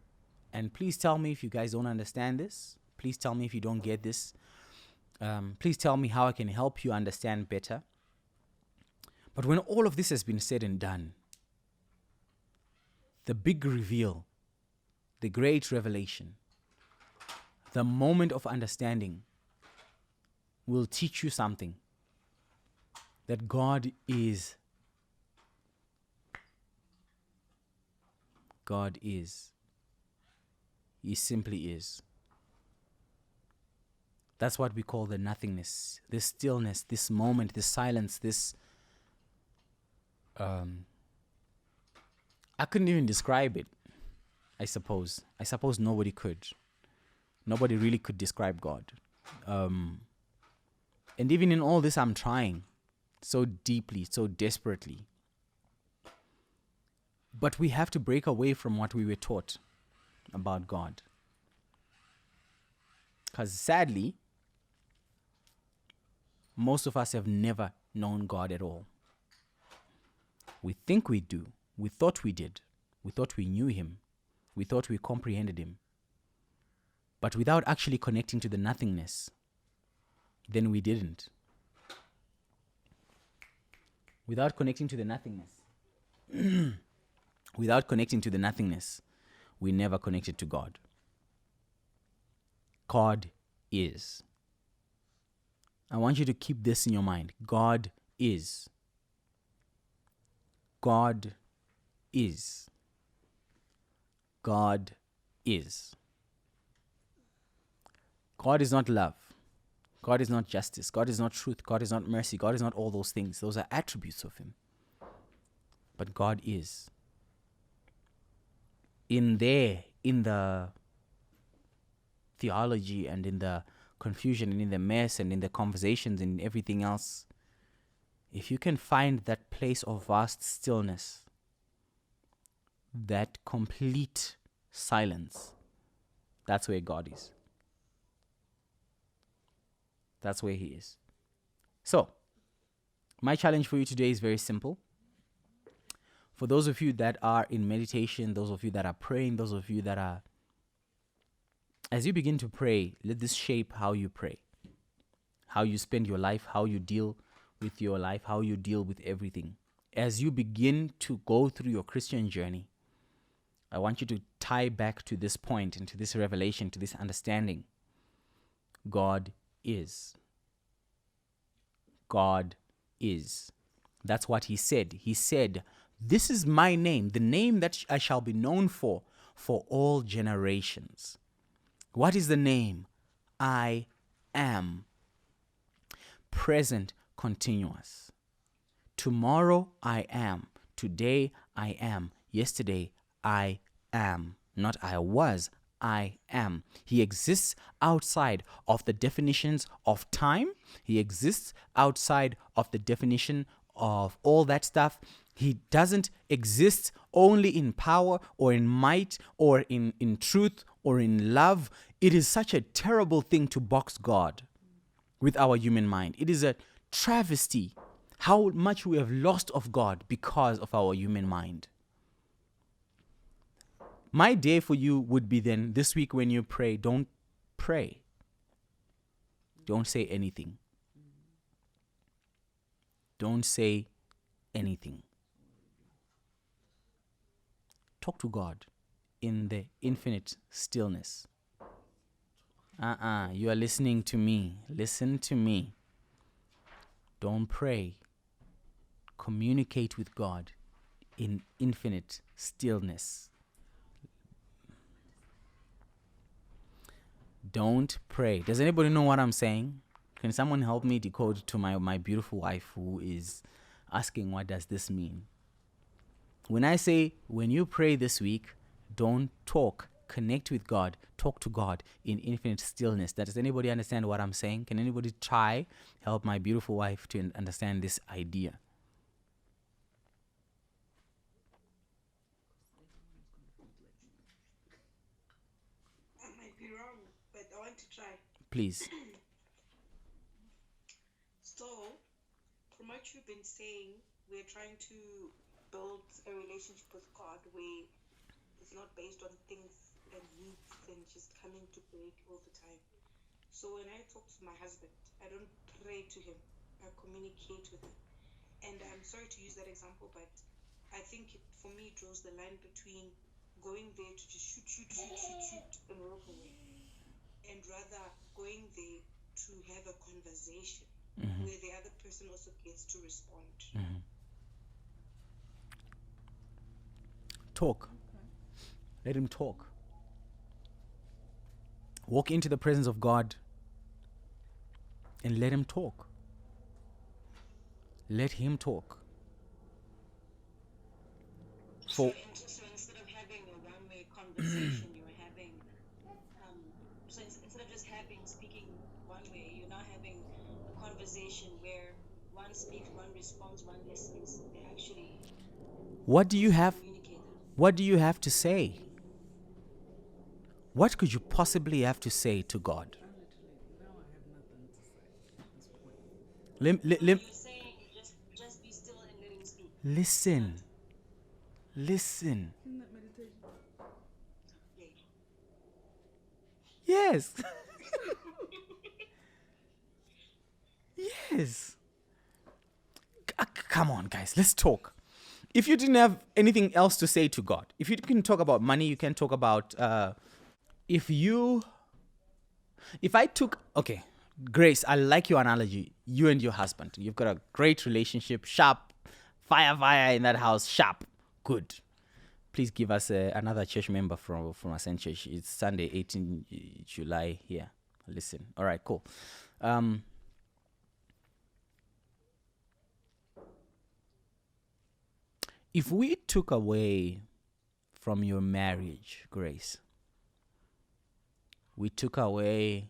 and please tell me if you guys don't understand this. Please tell me if you don't get this. Please tell me how I can help you understand better. But when all of this has been said and done, the big reveal, the great revelation, the moment of understanding will teach you something. That God is. God is. He simply is. That's what we call the nothingness, this stillness, this moment, this silence, this... I couldn't even describe it, I suppose. I suppose nobody could. Nobody really could describe God. And even in all this, I'm trying so deeply, so desperately. But we have to break away from what we were taught about God. Because sadly, most of us have never known God at all. We think we do. We thought we did. We thought we knew Him. We thought we comprehended Him. But without actually connecting to the nothingness, then we didn't. Without connecting to the nothingness, we never connected to God. God is. I want you to keep this in your mind. God is. God is. God is. God is not love. God is not justice. God is not truth. God is not mercy. God is not all those things. Those are attributes of him. But God is. In the theology and in the confusion and in the mess and in the conversations and everything else, if you can find that place of vast stillness, that complete silence, that's where God is. That's where he is. So, my challenge for you today is very simple. For those of you that are in meditation, those of you that are praying, those of you that are, as you begin to pray, let this shape how you pray, how you spend your life, how you deal with your life, how you deal with everything. As you begin to go through your Christian journey, I want you to tie back to this point and to this revelation, to this understanding. God is. God is. That's what he said. He said, "This is my name, the name that I shall be known for all generations." What is the name? I am. Present continuous. Tomorrow I am. Today I am. Yesterday I am. Not I was, I am. He exists outside of the definitions of time. He exists outside of the definition of all that stuff. He doesn't exist only in power or in might or in truth or in love. It is such a terrible thing to box God with our human mind. It is a travesty how much we have lost of God because of our human mind. My day for you would be then, this week when you pray, don't pray. Don't say anything. Don't say anything. Talk to God in the infinite stillness. You are listening to me. Listen to me. Don't pray. Communicate with God in infinite stillness. Don't pray. Does anybody know what I'm saying? Can someone help me decode to my beautiful wife who is asking, what does this mean? When I say, when you pray this week, don't talk. Connect with God. Talk to God in infinite stillness. Does anybody understand what I'm saying? Can anybody try help my beautiful wife to understand this idea? I might be wrong, but I want to try. Please. So, from what you've been saying, we're trying to build a relationship with God where it's not based on things and needs and just coming to break all the time. So when I talk to my husband, I don't pray to him. I communicate with him. And I'm sorry to use that example, but I think it, for me, draws the line between going there to just shoot and walk away, and rather going there to have a conversation where the other person also gets to respond. Talk. Let him talk. Walk into the presence of God and let him talk. Let him talk. So instead of having a one-way conversation, you're having, instead of just speaking one way, you're now having a conversation where one speaks, one responds, one listens. They actually What do you have? communicate. What do you have to say? What could you possibly have to say to God? I literally, now I have nothing to say at this point. You're saying just be still and let him speak. Listen. Isn't that meditation? Yeah. Yes. Yes. Come on, guys. Let's talk. If you didn't have anything else to say to God, if you can talk about money, you can talk about... If I took... Okay, Grace, I like your analogy. You and your husband. You've got a great relationship, sharp, Fire in that house. Sharp. Good. Please give us another church member from Ascent Church. It's Sunday, 18 July here. Listen. All right, cool. If we took away from your marriage, Grace, we took away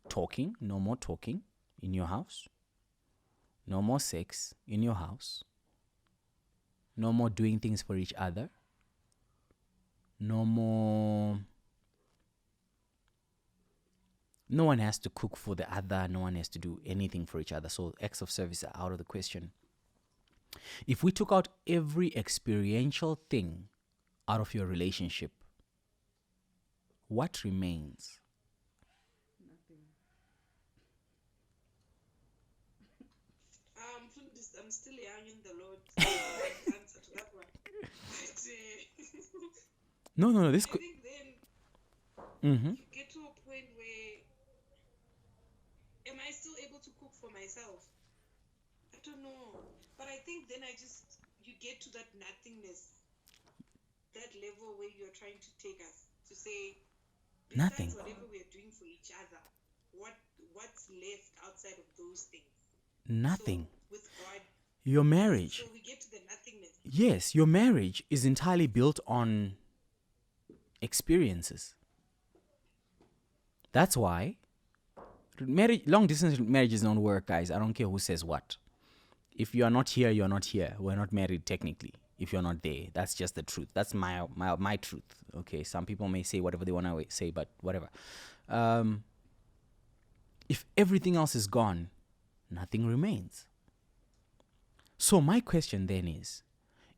talking, no more talking in your house, no more sex in your house, no more doing things for each other, no more. No one has to cook for the other, no one has to do anything for each other. So acts of service are out of the question. If we took out every experiential thing out of your relationship, what remains? Nothing. I'm still young in the Lord. So I can't answer to that one. But No. This I could. think then Mm-hmm. you get to a point where, am I still able to cook for myself? I don't know. But I think then you get to that nothingness, that level where you're trying to take us to say, besides Nothing. whatever we're doing for each other, what's left outside of those things? Nothing. So with God, Your marriage. so we get to the nothingness. Yes, your marriage is entirely built on experiences. That's why long distance marriages don't work, guys. I don't care who says what. If you are not here, you're not here. We're not married technically. If you're not there, that's just the truth. That's my truth. Okay, some people may say whatever they want to say, but whatever. If everything else is gone, nothing remains. So my question then is,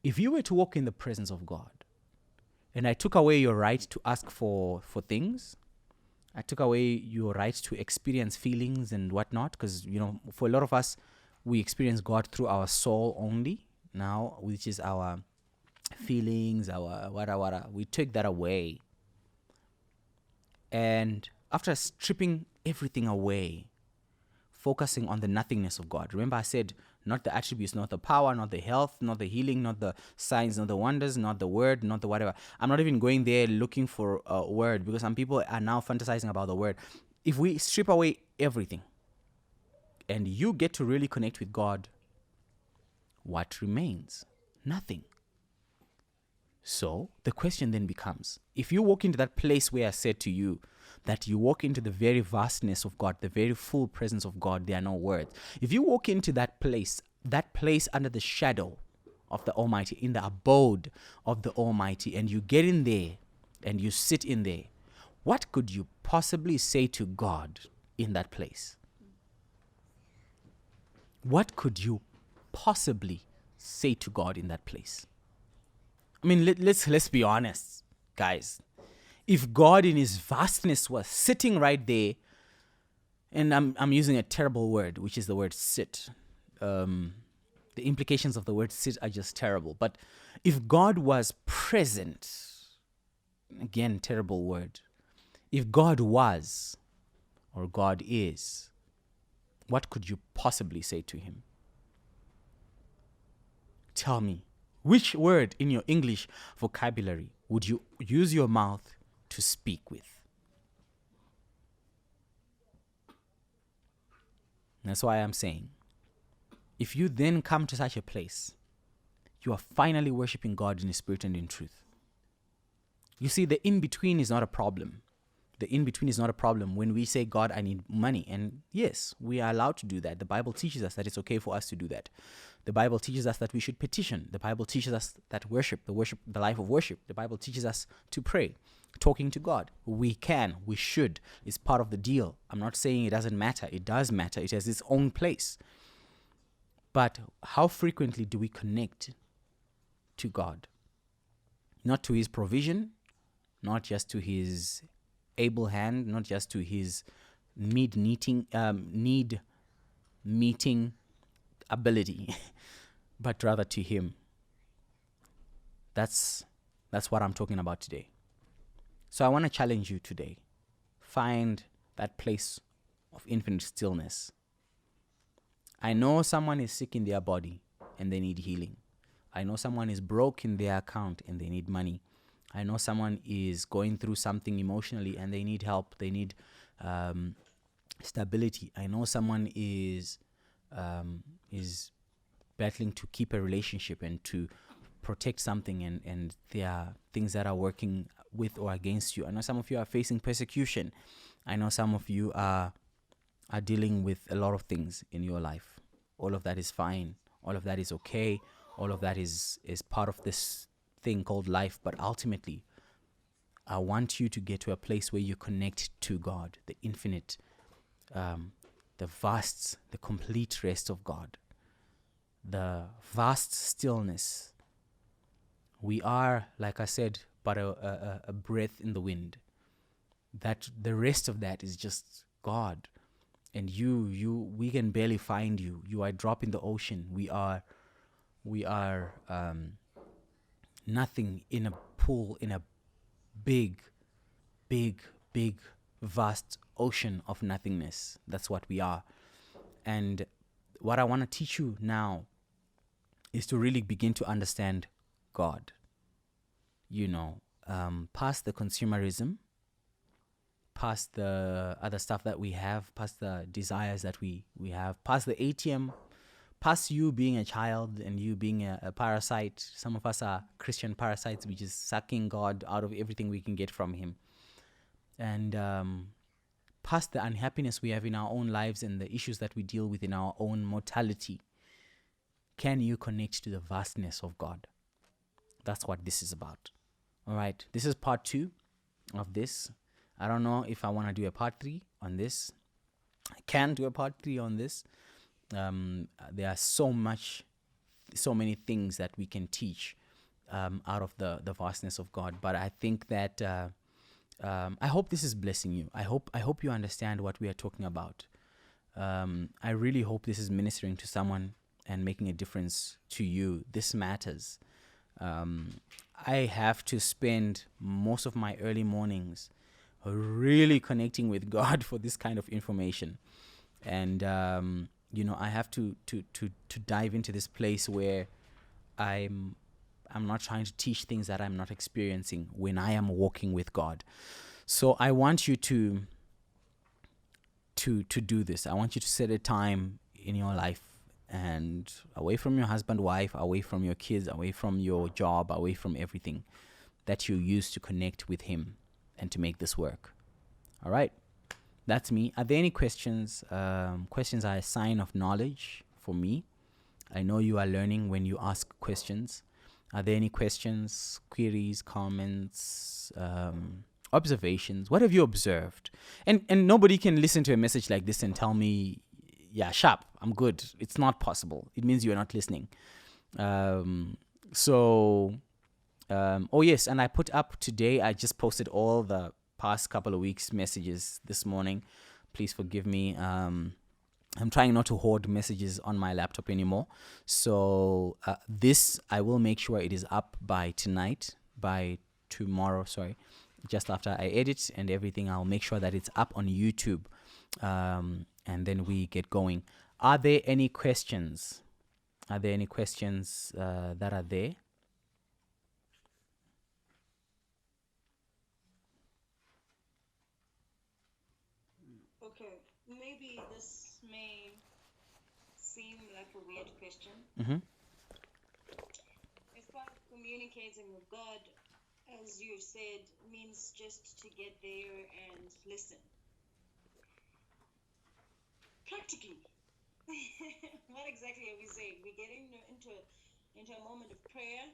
if you were to walk in the presence of God, and I took away your right to ask for things, I took away your right to experience feelings and whatnot, because, for a lot of us, we experience God through our soul only now, which is our feelings, our wada. We take that away. And after stripping everything away, focusing on the nothingness of God. Remember I said, not the attributes, not the power, not the health, not the healing, not the signs, not the wonders, not the word, not the whatever. I'm not even going there looking for a word, because some people are now fantasizing about the word. If we strip away everything and you get to really connect with God, what remains? Nothing. So the question then becomes, if you walk into that place where I said to you that you walk into the very vastness of God, the very full presence of God, there are no words. If you walk into that place under the shadow of the Almighty, in the abode of the Almighty, and you get in there and you sit in there, what could you possibly say to God in that place? What could you possibly say to God in that place? I mean, let's be honest, guys. If God in his vastness was sitting right there, and I'm using a terrible word, which is the word sit. The implications of the word sit are just terrible. But if God was present, again, terrible word. If God was, or God is, what could you possibly say to him? Tell me, which word in your English vocabulary would you use your mouth to speak with? That's why I'm saying, if you then come to such a place, you are finally worshiping God in His spirit and in truth. You see, the in-between is not a problem. The in-between is not a problem when we say, God, I need money. And yes, we are allowed to do that. The Bible teaches us that it's okay for us to do that. The Bible teaches us that we should petition. The Bible teaches us that the life of worship. The Bible teaches us to pray, talking to God. We can, we should. It's part of the deal. I'm not saying it doesn't matter. It does matter. It has its own place. But how frequently do we connect to God? Not to His provision, not just to His able hand, not just to His need meeting ability, but rather to Him. That's what I'm talking about today. So I want to challenge you today. Find that place of infinite stillness. I know someone is sick in their body and they need healing. I know someone is broke in their account and they need money. I know someone is going through something emotionally and they need help. They need stability. I know someone is battling to keep a relationship and to protect something, and there are things that are working with or against you. I know some of you are facing persecution. I know some of you are dealing with a lot of things in your life. All of that is fine. All of that is okay. All of that is part of this thing called life. But ultimately, I want you to get to a place where you connect to God, the infinite, the vast, the complete rest of God, the vast stillness. We are, like I said, but a breath in the wind. That the rest of that is just God. And we can barely find you. You are a drop in the ocean. We are nothing in a pool, in a big, vast ocean of nothingness. That's what we are. And what I want to teach you now is to really begin to understand God. Past the consumerism, past the other stuff that we have, past the desires that we have, past the ATM, past you being a child and you being a parasite. Some of us are Christian parasites. We're just sucking God out of everything we can get from him. And past the unhappiness we have in our own lives and the issues that we deal with in our own mortality, can you connect to the vastness of God? That's what this is about. All right, this is part 2 of this. I don't know if I want to do a part 3 on this. I can do a part 3 on this. There are so many things that we can teach out of the vastness of God. But I think that I hope this is blessing you. I hope you understand what we are talking about. I really hope this is ministering to someone and making a difference to you. This matters. I have to spend most of my early mornings really connecting with God for this kind of information. And, I have to dive into this place where I'm not trying to teach things that I'm not experiencing when I am walking with God. So I want you to do this. I want you to set a time in your life and away from your husband, wife, away from your kids, away from your job, away from everything that you use to connect with him and to make this work. All right. That's me. Are there any questions? Questions are a sign of knowledge for me. I know you are learning when you ask questions. Are there any questions, queries, comments, observations? What have you observed? And nobody can listen to a message like this and tell me, yeah, sharp, I'm good. It's not possible. It means you're not listening. Oh yes, and I put up today, I just posted all the past couple of weeks' messages this morning. Please forgive me. I'm trying not to hoard messages on my laptop anymore. So this, I will make sure it is up by tomorrow, just after I edit and everything. I'll make sure that it's up on YouTube, and then we get going. Are there any questions? That are there? Okay, maybe this may seem like a weird question. Mm-hmm. If part of communicating with God, as you said, means just to get there and listen. Practically, what exactly are we saying? We're getting into a moment of prayer,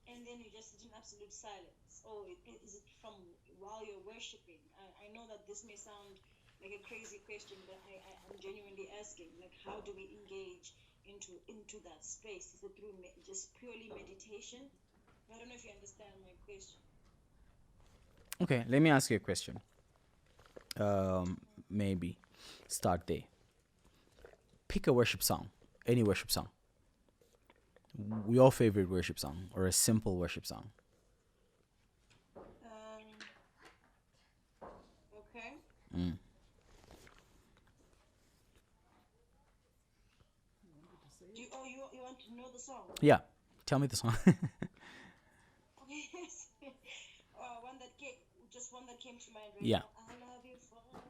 and then you just sit in absolute silence. Or is it from while you're worshiping? I know that this may sound like a crazy question, but I'm genuinely asking, like, how do we engage into that space? Is it through just purely meditation? I don't know if you understand my question. Okay, let me ask you a question. Maybe start there. Pick a worship song, any worship song. Your favorite worship song or a simple worship song. Okay. Mm. know the song? Yeah, tell me the song. Okay. One that came to mind right Yeah. now. I love you forever.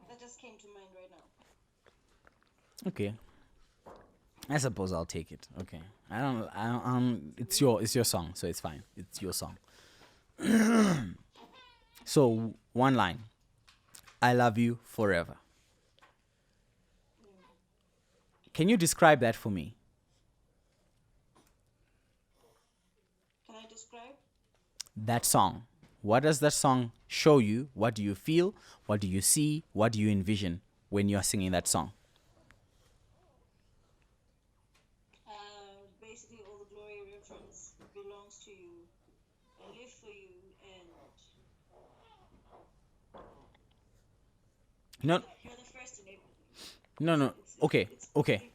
That just came to mind right now. Okay. I suppose I'll take it. Okay. I don't. It's your song, so it's fine. It's your song. So one line. I love you forever. Can you describe that for me? Can I describe? That song. What does that song show you? What do you feel? What do you see? What do you envision when you are singing that song? Basically, all the glory reference belongs to you. I live for you, and No, you're the first in everything. no. Okay.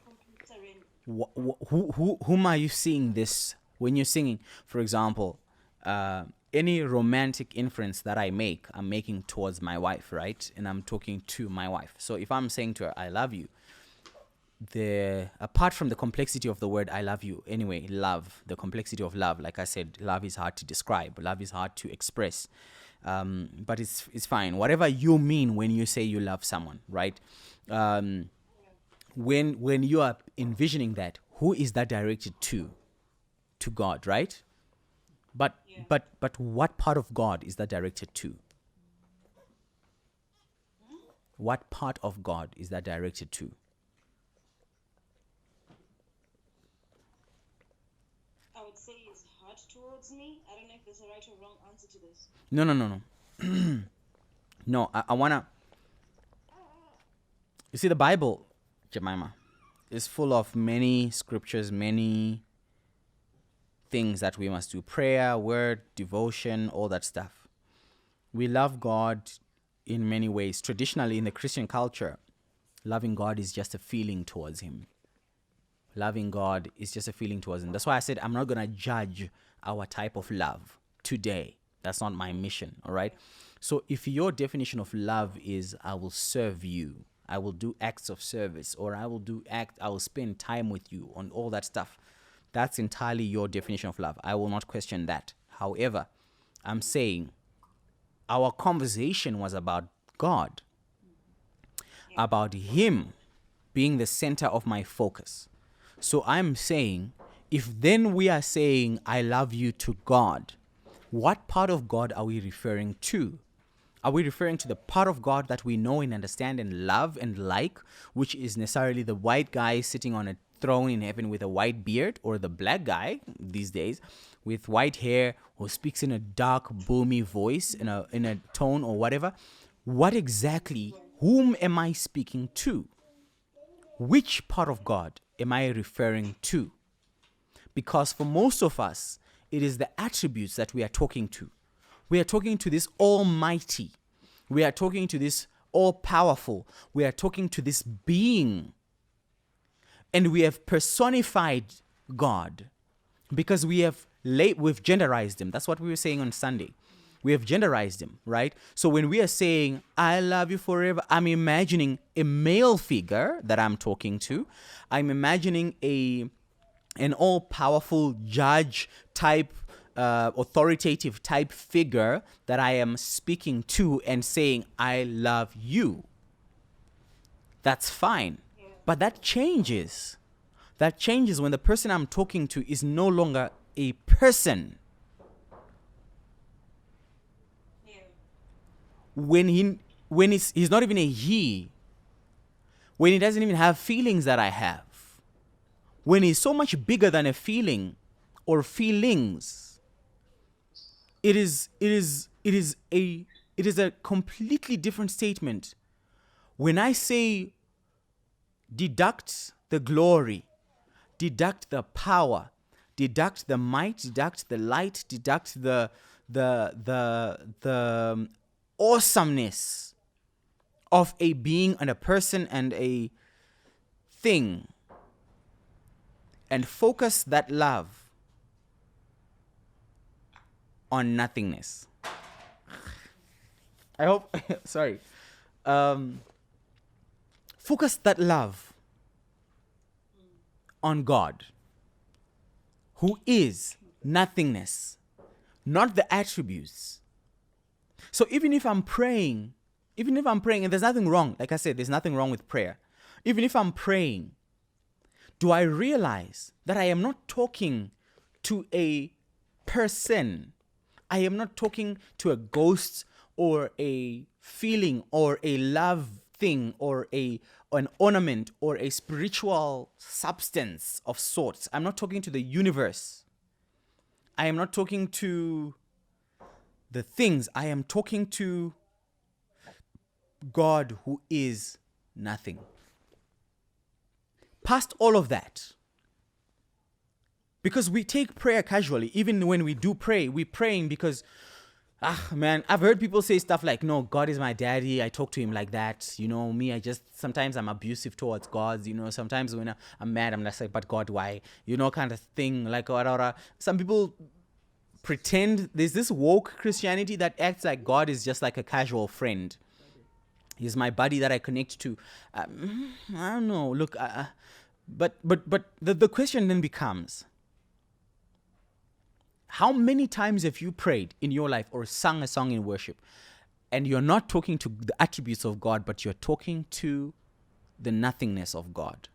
Complete surrender. Whom are you seeing this when you're singing? For example, any romantic inference that I'm making towards my wife, right? And I'm talking to my wife. So if I'm saying to her, I love you, apart from the complexity of the word I love you, anyway, love, the complexity of love, like I said, love is hard to describe, love is hard to express. But it's fine. Whatever you mean when you say you love someone, right? When you are envisioning that, who is that directed to? To God, right? But what part of God is that directed to? What part of God is that directed to? I would say his heart towards me. I don't know if there's a right or wrong answer to this. No. No, I wanna. You see, the Bible, Jemima, is full of many scriptures, many things that we must do: prayer, word, devotion, all that stuff. We love God in many ways. Traditionally, in the Christian culture, loving God is just a feeling towards Him. Loving God is just a feeling towards Him. That's why I said I'm not gonna judge our type of love today. That's not my mission. All right. So if your definition of love is I will serve you, I will do acts of service, or I will spend time with you on all that stuff, that's entirely your definition of love. I will not question that. However, I'm saying our conversation was about God, about Him being the center of my focus. So I'm saying, if then we are saying I love you to God, what part of God are we referring to? Are we referring to the part of God that we know and understand and love and like, which is necessarily the white guy sitting on a throne in heaven with a white beard, or the black guy these days with white hair who speaks in a dark, boomy voice, in a tone or whatever? What exactly, whom am I speaking to? Which part of God am I referring to? Because for most of us, it is the attributes that we are talking to. We are talking to this Almighty. We are talking to this all-powerful. We are talking to this being. And we have personified God because we've genderized Him. That's what we were saying on Sunday. We have genderized Him, right? So when we are saying, I love you forever, I'm imagining a male figure that I'm talking to. I'm imagining an all-powerful judge type, authoritative type figure that I am speaking to and saying, I love you. That's fine. But that changes. That changes when the person I'm talking to is no longer a person. When he's not even a he. When he doesn't even have feelings that I have. When he's so much bigger than a feeling or feelings. It is a completely different statement. When I say deduct the glory, deduct the power, deduct the might, deduct the light, deduct the awesomeness of a being and a person and a thing, and focus that love on nothingness. I hope, sorry. Focus that love on God, who is nothingness, not the attributes. So even if I'm praying, and there's nothing wrong, like I said, there's nothing wrong with prayer. Even if I'm praying, do I realize that I am not talking to a person? I am not talking to a ghost or a feeling or a love thing or an ornament or a spiritual substance of sorts. I'm not talking to the universe. I am not talking to the things. I am talking to God, who is nothing. Past all of that, because we take prayer casually. Even when we do pray, we're praying because, I've heard people say stuff like, no, God is my daddy. I talk to him like that. Me, sometimes I'm abusive towards God. Sometimes when I'm mad, I'm just like, but God, why? Kind of thing. Like, some people pretend there's this woke Christianity that acts like God is just like a casual friend. He's my buddy that I connect to. I don't know. Look, but the question then becomes, how many times have you prayed in your life or sung a song in worship and you're not talking to the attributes of God, but you're talking to the nothingness of God?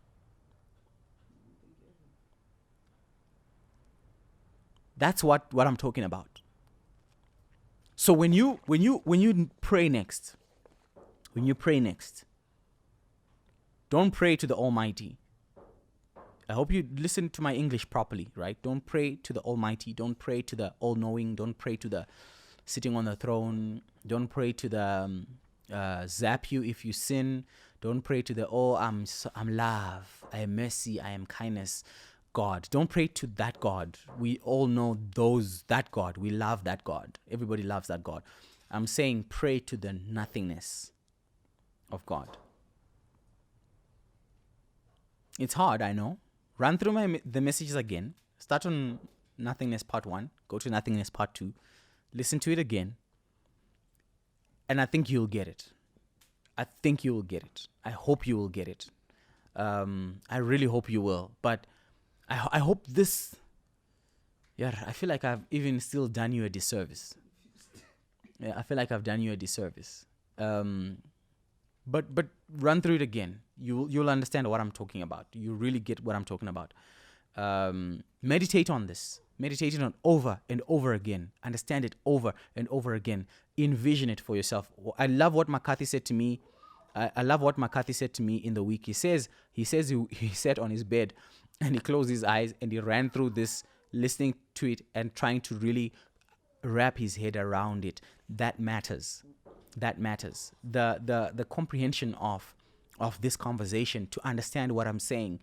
That's what I'm talking about. So when you pray next, don't pray to the Almighty. I hope you listen to my English properly, right? Don't pray to the Almighty. Don't pray to the All-Knowing. Don't pray to the sitting on the throne. Don't pray to the zap you if you sin. Don't pray to the, I'm love, I am mercy, I am kindness God. Don't pray to that God. We all know that God. We love that God. Everybody loves that God. I'm saying pray to the nothingness of God. It's hard, I know. Run through the messages again. Start on Nothingness Part 1. Go to Nothingness Part 2. Listen to it again. And I think you'll get it. I hope you will get it. I really hope you will. But I hope this... Yeah, I feel like I've even still done you a disservice. Yeah, I feel like I've done you a disservice. But run through it again. You'll understand what I'm talking about. You really get what I'm talking about. Meditate on this. Meditate on it over and over again. Understand it over and over again. Envision it for yourself. I love what McCarthy said to me. I love what McCarthy said to me in the week. He says he sat on his bed and he closed his eyes and he ran through this, listening to it and trying to really wrap his head around it. That matters. The comprehension of this conversation, to understand what I'm saying.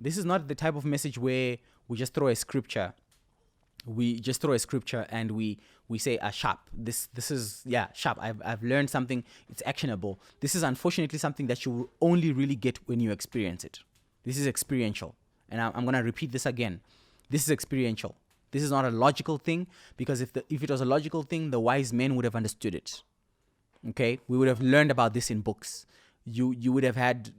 This is not the type of message where we just throw a scripture. And we say, sharp. This is, sharp. I've learned something. It's actionable. This is unfortunately something that you will only really get when you experience it. This is experiential. And I'm going to repeat this again. This is experiential. This is not a logical thing, because if it was a logical thing, the wise men would have understood it. Okay? We would have learned about this in books. You would have had,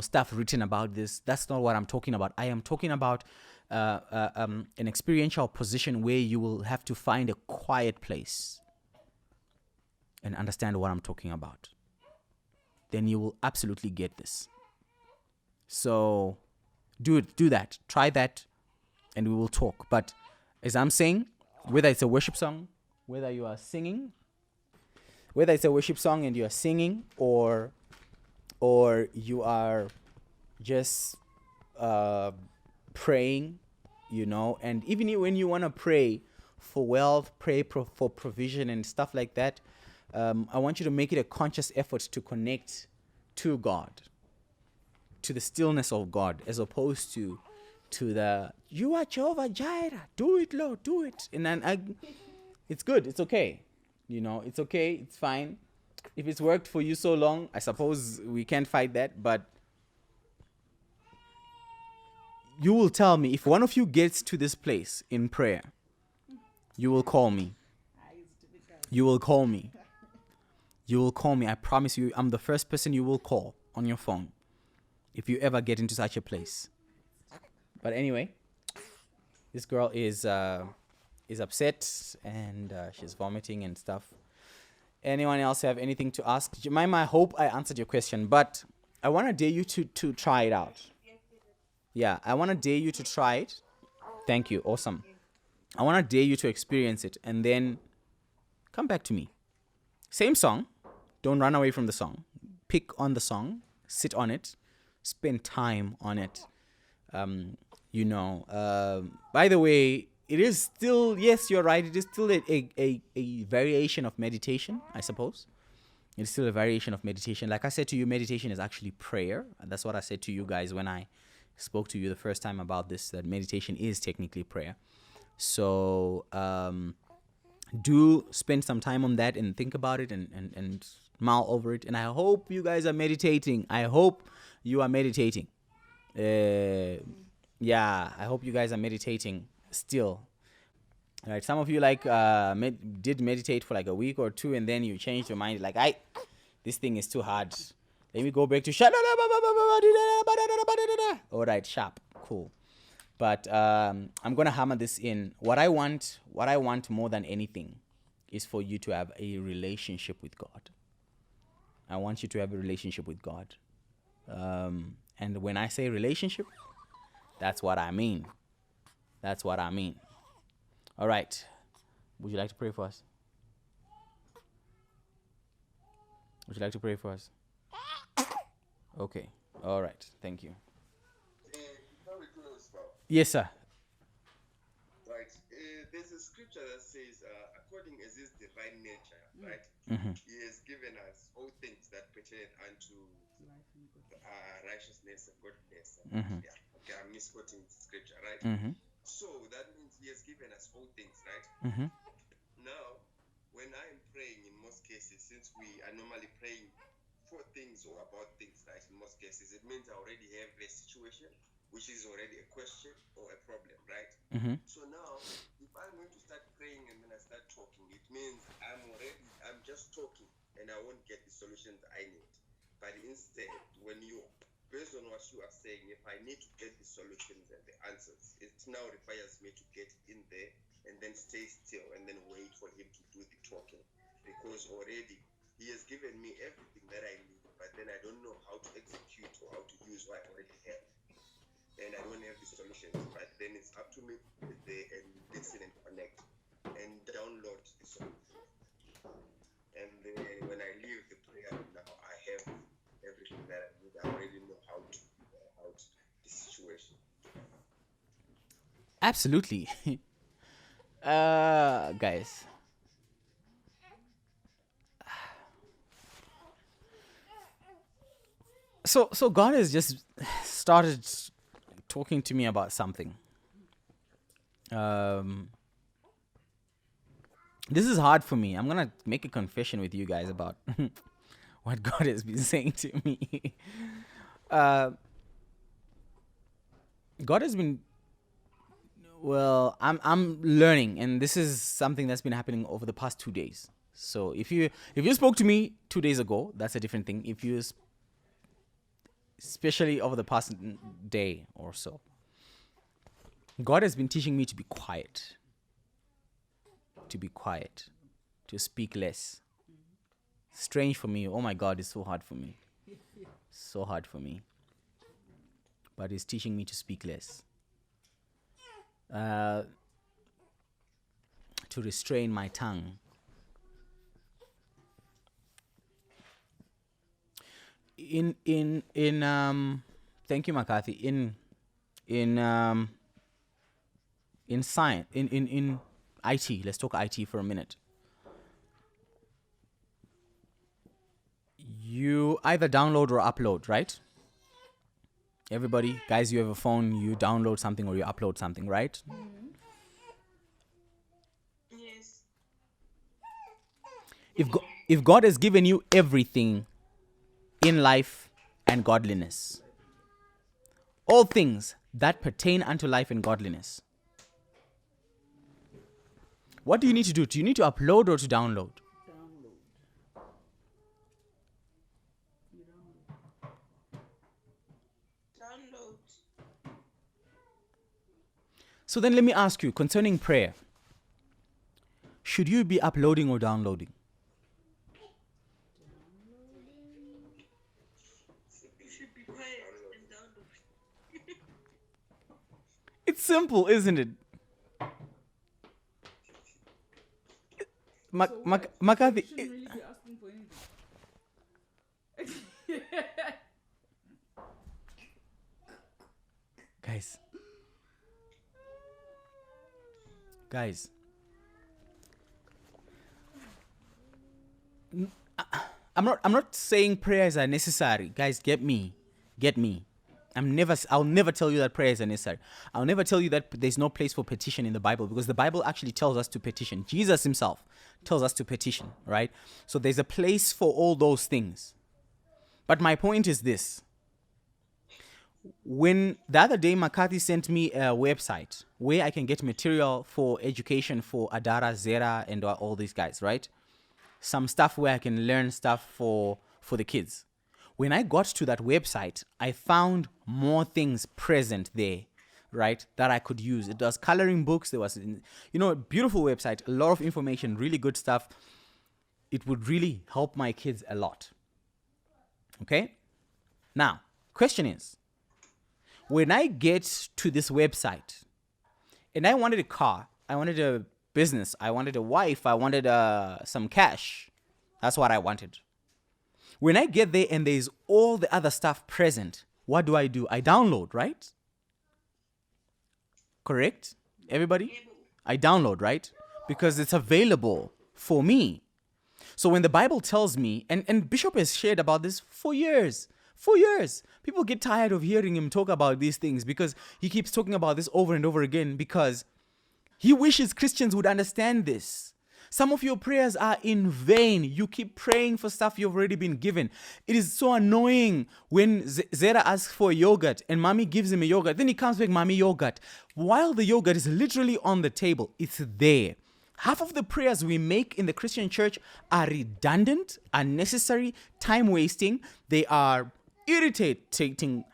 stuff written about this. That's not what I'm talking about. I am talking about an experiential position where you will have to find a quiet place and understand what I'm talking about. Then you will absolutely get this. So do that. Try that, and we will talk. But as I'm saying, whether it's a worship song, whether you are singing, whether it's a worship song and you are singing, or you are just praying, and even when you want to pray for wealth, pray for provision and stuff like that, I want you to make it a conscious effort to connect to God, to the stillness of God, as opposed to the, you are Jehovah Jireh, do it, Lord, do it. And then it's good, it's okay. It's okay, it's fine. If it's worked for you so long, I suppose we can't fight that, but you will tell me, if one of you gets to this place in prayer, you will call me. You will call me. I promise you, I'm the first person you will call on your phone if you ever get into such a place. But anyway, this girl is upset and she's vomiting and stuff. Anyone else have anything to ask? Jemima, I hope I answered your question, but I want to dare you to try it out. Yeah, I want to dare you to try it. Thank you. Awesome. I want to dare you to experience it and then come back to me. Same song. Don't run away from the song. Pick on the song. Sit on it. Spend time on it. By the way, it is still, yes, you're right. It is still a variation of meditation, I suppose. It's still a variation of meditation. Like I said to you, meditation is actually prayer. That's what I said to you guys when I spoke to you the first time about this, that meditation is technically prayer. So do spend some time on that and think about it and mull over it. And I hope you guys are meditating. I hope you are meditating. I hope you guys are meditating still. All right, some of you did meditate for like a week or two, and then you changed your mind. Like, this thing is too hard. Let me go back to shut. All right, sharp, cool. But I'm gonna hammer this in. What I want more than anything, is for you to have a relationship with God. I want you to have a relationship with God. And when I say relationship, that's what I mean. That's what I mean. All right. Would you like to pray for us? Would you like to pray for us? Okay. All right. Thank you. Before we close, Yes, sir. right? There's a scripture that says, according as his divine nature, right? Mm-hmm. He has given us all things that pertain unto righteousness and godliness. Mm-hmm. Yeah. Okay, I'm misquoting scripture, right? Mm-hmm. So that means he has given us all things, right? Mm-hmm. Now, when I am praying, in most cases, since we are normally praying for things or about things, right? In most cases, it means I already have a situation, which is already a question or a problem, right? Mm-hmm. So now, if I'm going to start praying and then I start talking, it means I'm just talking and I won't get the solutions I need. But instead, based on what you are saying, if I need to get the solutions and the answers, it now requires me to get in there and then stay still and then wait for him to do the talking. Because already he has given me everything that I need, but then I don't know how to execute or how to use what I already have. And I don't have the solutions, but then it's up to me to sit there and listen and connect and download the solution. And then when I leave the prayer room now, I have everything that I need. I already know how to figure out the situation. Absolutely. Guys. So God has just started talking to me about something. This is hard for me. I'm gonna make a confession with you guys about what God has been saying to me. God has been, well, I'm learning, and this is something that's been happening over the past 2 days. So if you spoke to me 2 days ago, that's a different thing. If you especially over the past day or so, God has been teaching me to be quiet, to speak less. Strange for me. Oh my God, it's so hard for me. So hard for me. But He's teaching me to speak less. To restrain my tongue. In thank you, McCarthy. In science, in IT, let's talk IT for a minute. You either download or upload, right? Everybody, guys, you have a phone, you download something or you upload something, right? Yes. If God has given you everything in life and godliness, all things that pertain unto life and godliness, what do you need to do? Do you need to upload or to download? Download. So then let me ask you, concerning prayer, should you be uploading or downloading? You should be quiet and download. It's simple, isn't it? So what? McCarthy, You shouldn't really be asking for anything. guys, I'm not saying prayers are necessary. Guys, get me. I'll never tell you that prayers are necessary. I'll never tell you that there's no place for petition in the Bible, because the Bible actually tells us to petition. Jesus himself tells us to petition, right? So there's a place for all those things. But my point is this. When the other day McCarthy sent me a website where I can get material for education for Adara, Zera, and all these guys, right? Some stuff where I can learn stuff for the kids. When I got to that website, I found more things present there, right, that I could use. It was coloring books. There was, a beautiful website, a lot of information, really good stuff. It would really help my kids a lot. Okay? Now, question is, when I get to this website and I wanted a car, I wanted a business, I wanted a wife, I wanted some cash. That's what I wanted. When I get there and there's all the other stuff present, what do? I download, right? Correct? Everybody? I download, right? Because it's available for me. So when the Bible tells me, and Bishop has shared about this for years. People get tired of hearing him talk about these things because he keeps talking about this over and over again, because he wishes Christians would understand this. Some of your prayers are in vain. You keep praying for stuff you've already been given. It is so annoying when Zera asks for yogurt and mommy gives him a yogurt. Then he comes back, mommy, yogurt. While the yogurt is literally on the table, it's there. Half of the prayers we make in the Christian church are redundant, unnecessary, time-wasting. They are irritating.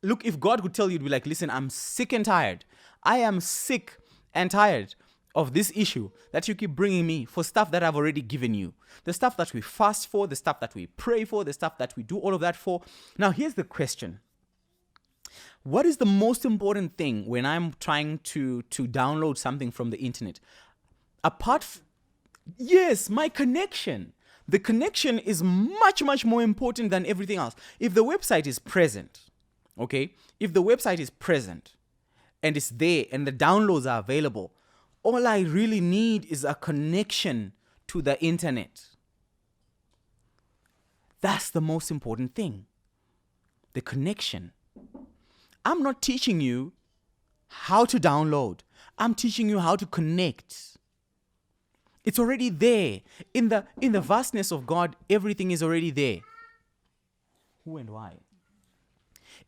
Look, if God could tell you, to be like, listen, I'm sick and tired. I am sick and tired of this issue that you keep bringing me for stuff that I've already given you. The stuff that we fast for, the stuff that we pray for, the stuff that we do all of that for. Now, here's the question. What is the most important thing when I'm trying to download something from the internet? Yes, my connection. The connection is much, much more important than everything else. If the website is present, okay? If the website is present and it's there and the downloads are available, all I really need is a connection to the internet. That's the most important thing. The connection. I'm not teaching you how to download. I'm teaching you how to connect. It's already there. In the vastness of God, everything is already there. Who and why?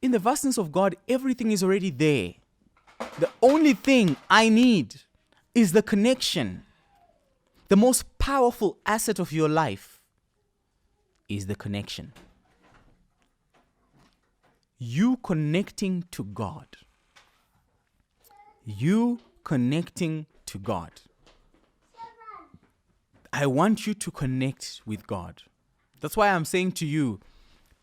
In the vastness of God, everything is already there. The only thing I need is the connection. The most powerful asset of your life is the connection. You connecting to God. You connecting to God. I want you to connect with God. That's why I'm saying to you,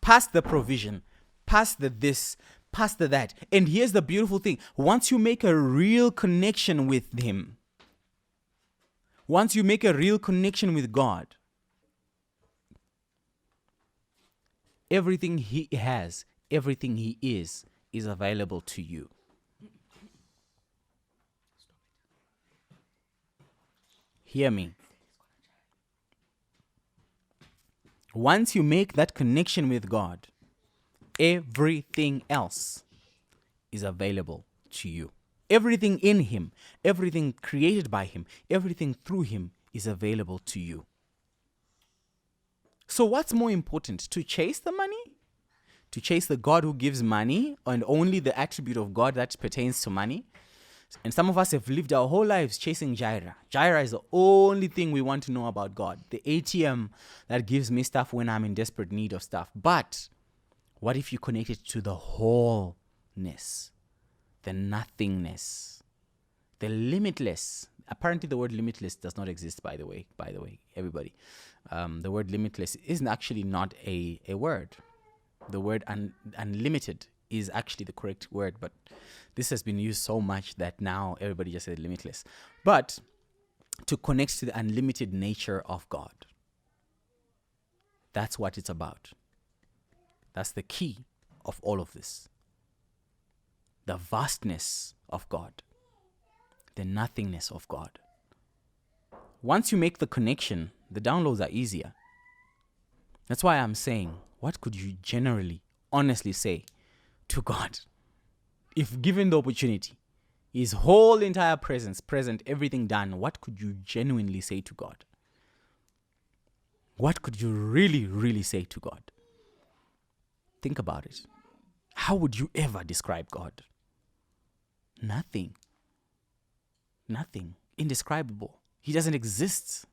past the provision, past the this, past the that. And here's the beautiful thing. Once you make a real connection with Him, once you make a real connection with God, everything He has, everything He is available to you. Hear me. Once you make that connection with God, everything else is available to you. Everything in Him, everything created by Him, everything through Him is available to you. So what's more important? To chase the money? To chase the God who gives money and only the attribute of God that pertains to money? And some of us have lived our whole lives chasing Jireh. Jireh is the only thing we want to know about God. The ATM that gives me stuff when I'm in desperate need of stuff. But what if you connect it to the wholeness? The nothingness The limitless. Apparently, the word limitless does not exist, by the way, everybody. The word limitless isn't actually not a word. The word unlimited is actually the correct word, but this has been used so much that now everybody just says limitless. But to connect to the unlimited nature of God, that's what it's about. That's the key of all of this. The vastness of God. The nothingness of God. Once you make the connection, the downloads are easier. That's why I'm saying, what could you generally, honestly say to God? If given the opportunity, His whole entire presence, present, everything done, what could you genuinely say to God? What could you really, really say to God? Think about it. How would you ever describe God? Nothing. Nothing. Indescribable. He doesn't exist.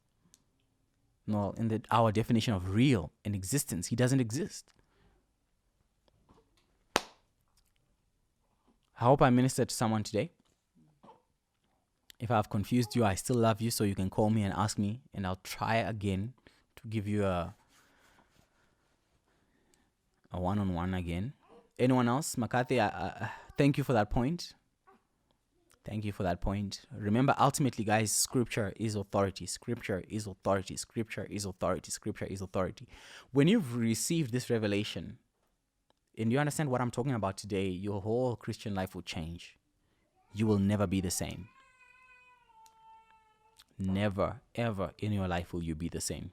No, in our definition of real and existence, He doesn't exist. I hope I ministered to someone today. If I've confused you, I still love you, so you can call me and ask me, and I'll try again to give you a one-on-one again. Anyone else? McCarthy, thank you for that point. Thank you for that point. Remember, ultimately, guys, Scripture is authority. Scripture is authority. Scripture is authority. Scripture is authority. When you've received this revelation, and you understand what I'm talking about today, your whole Christian life will change. You will never be the same. Never, ever in your life will you be the same.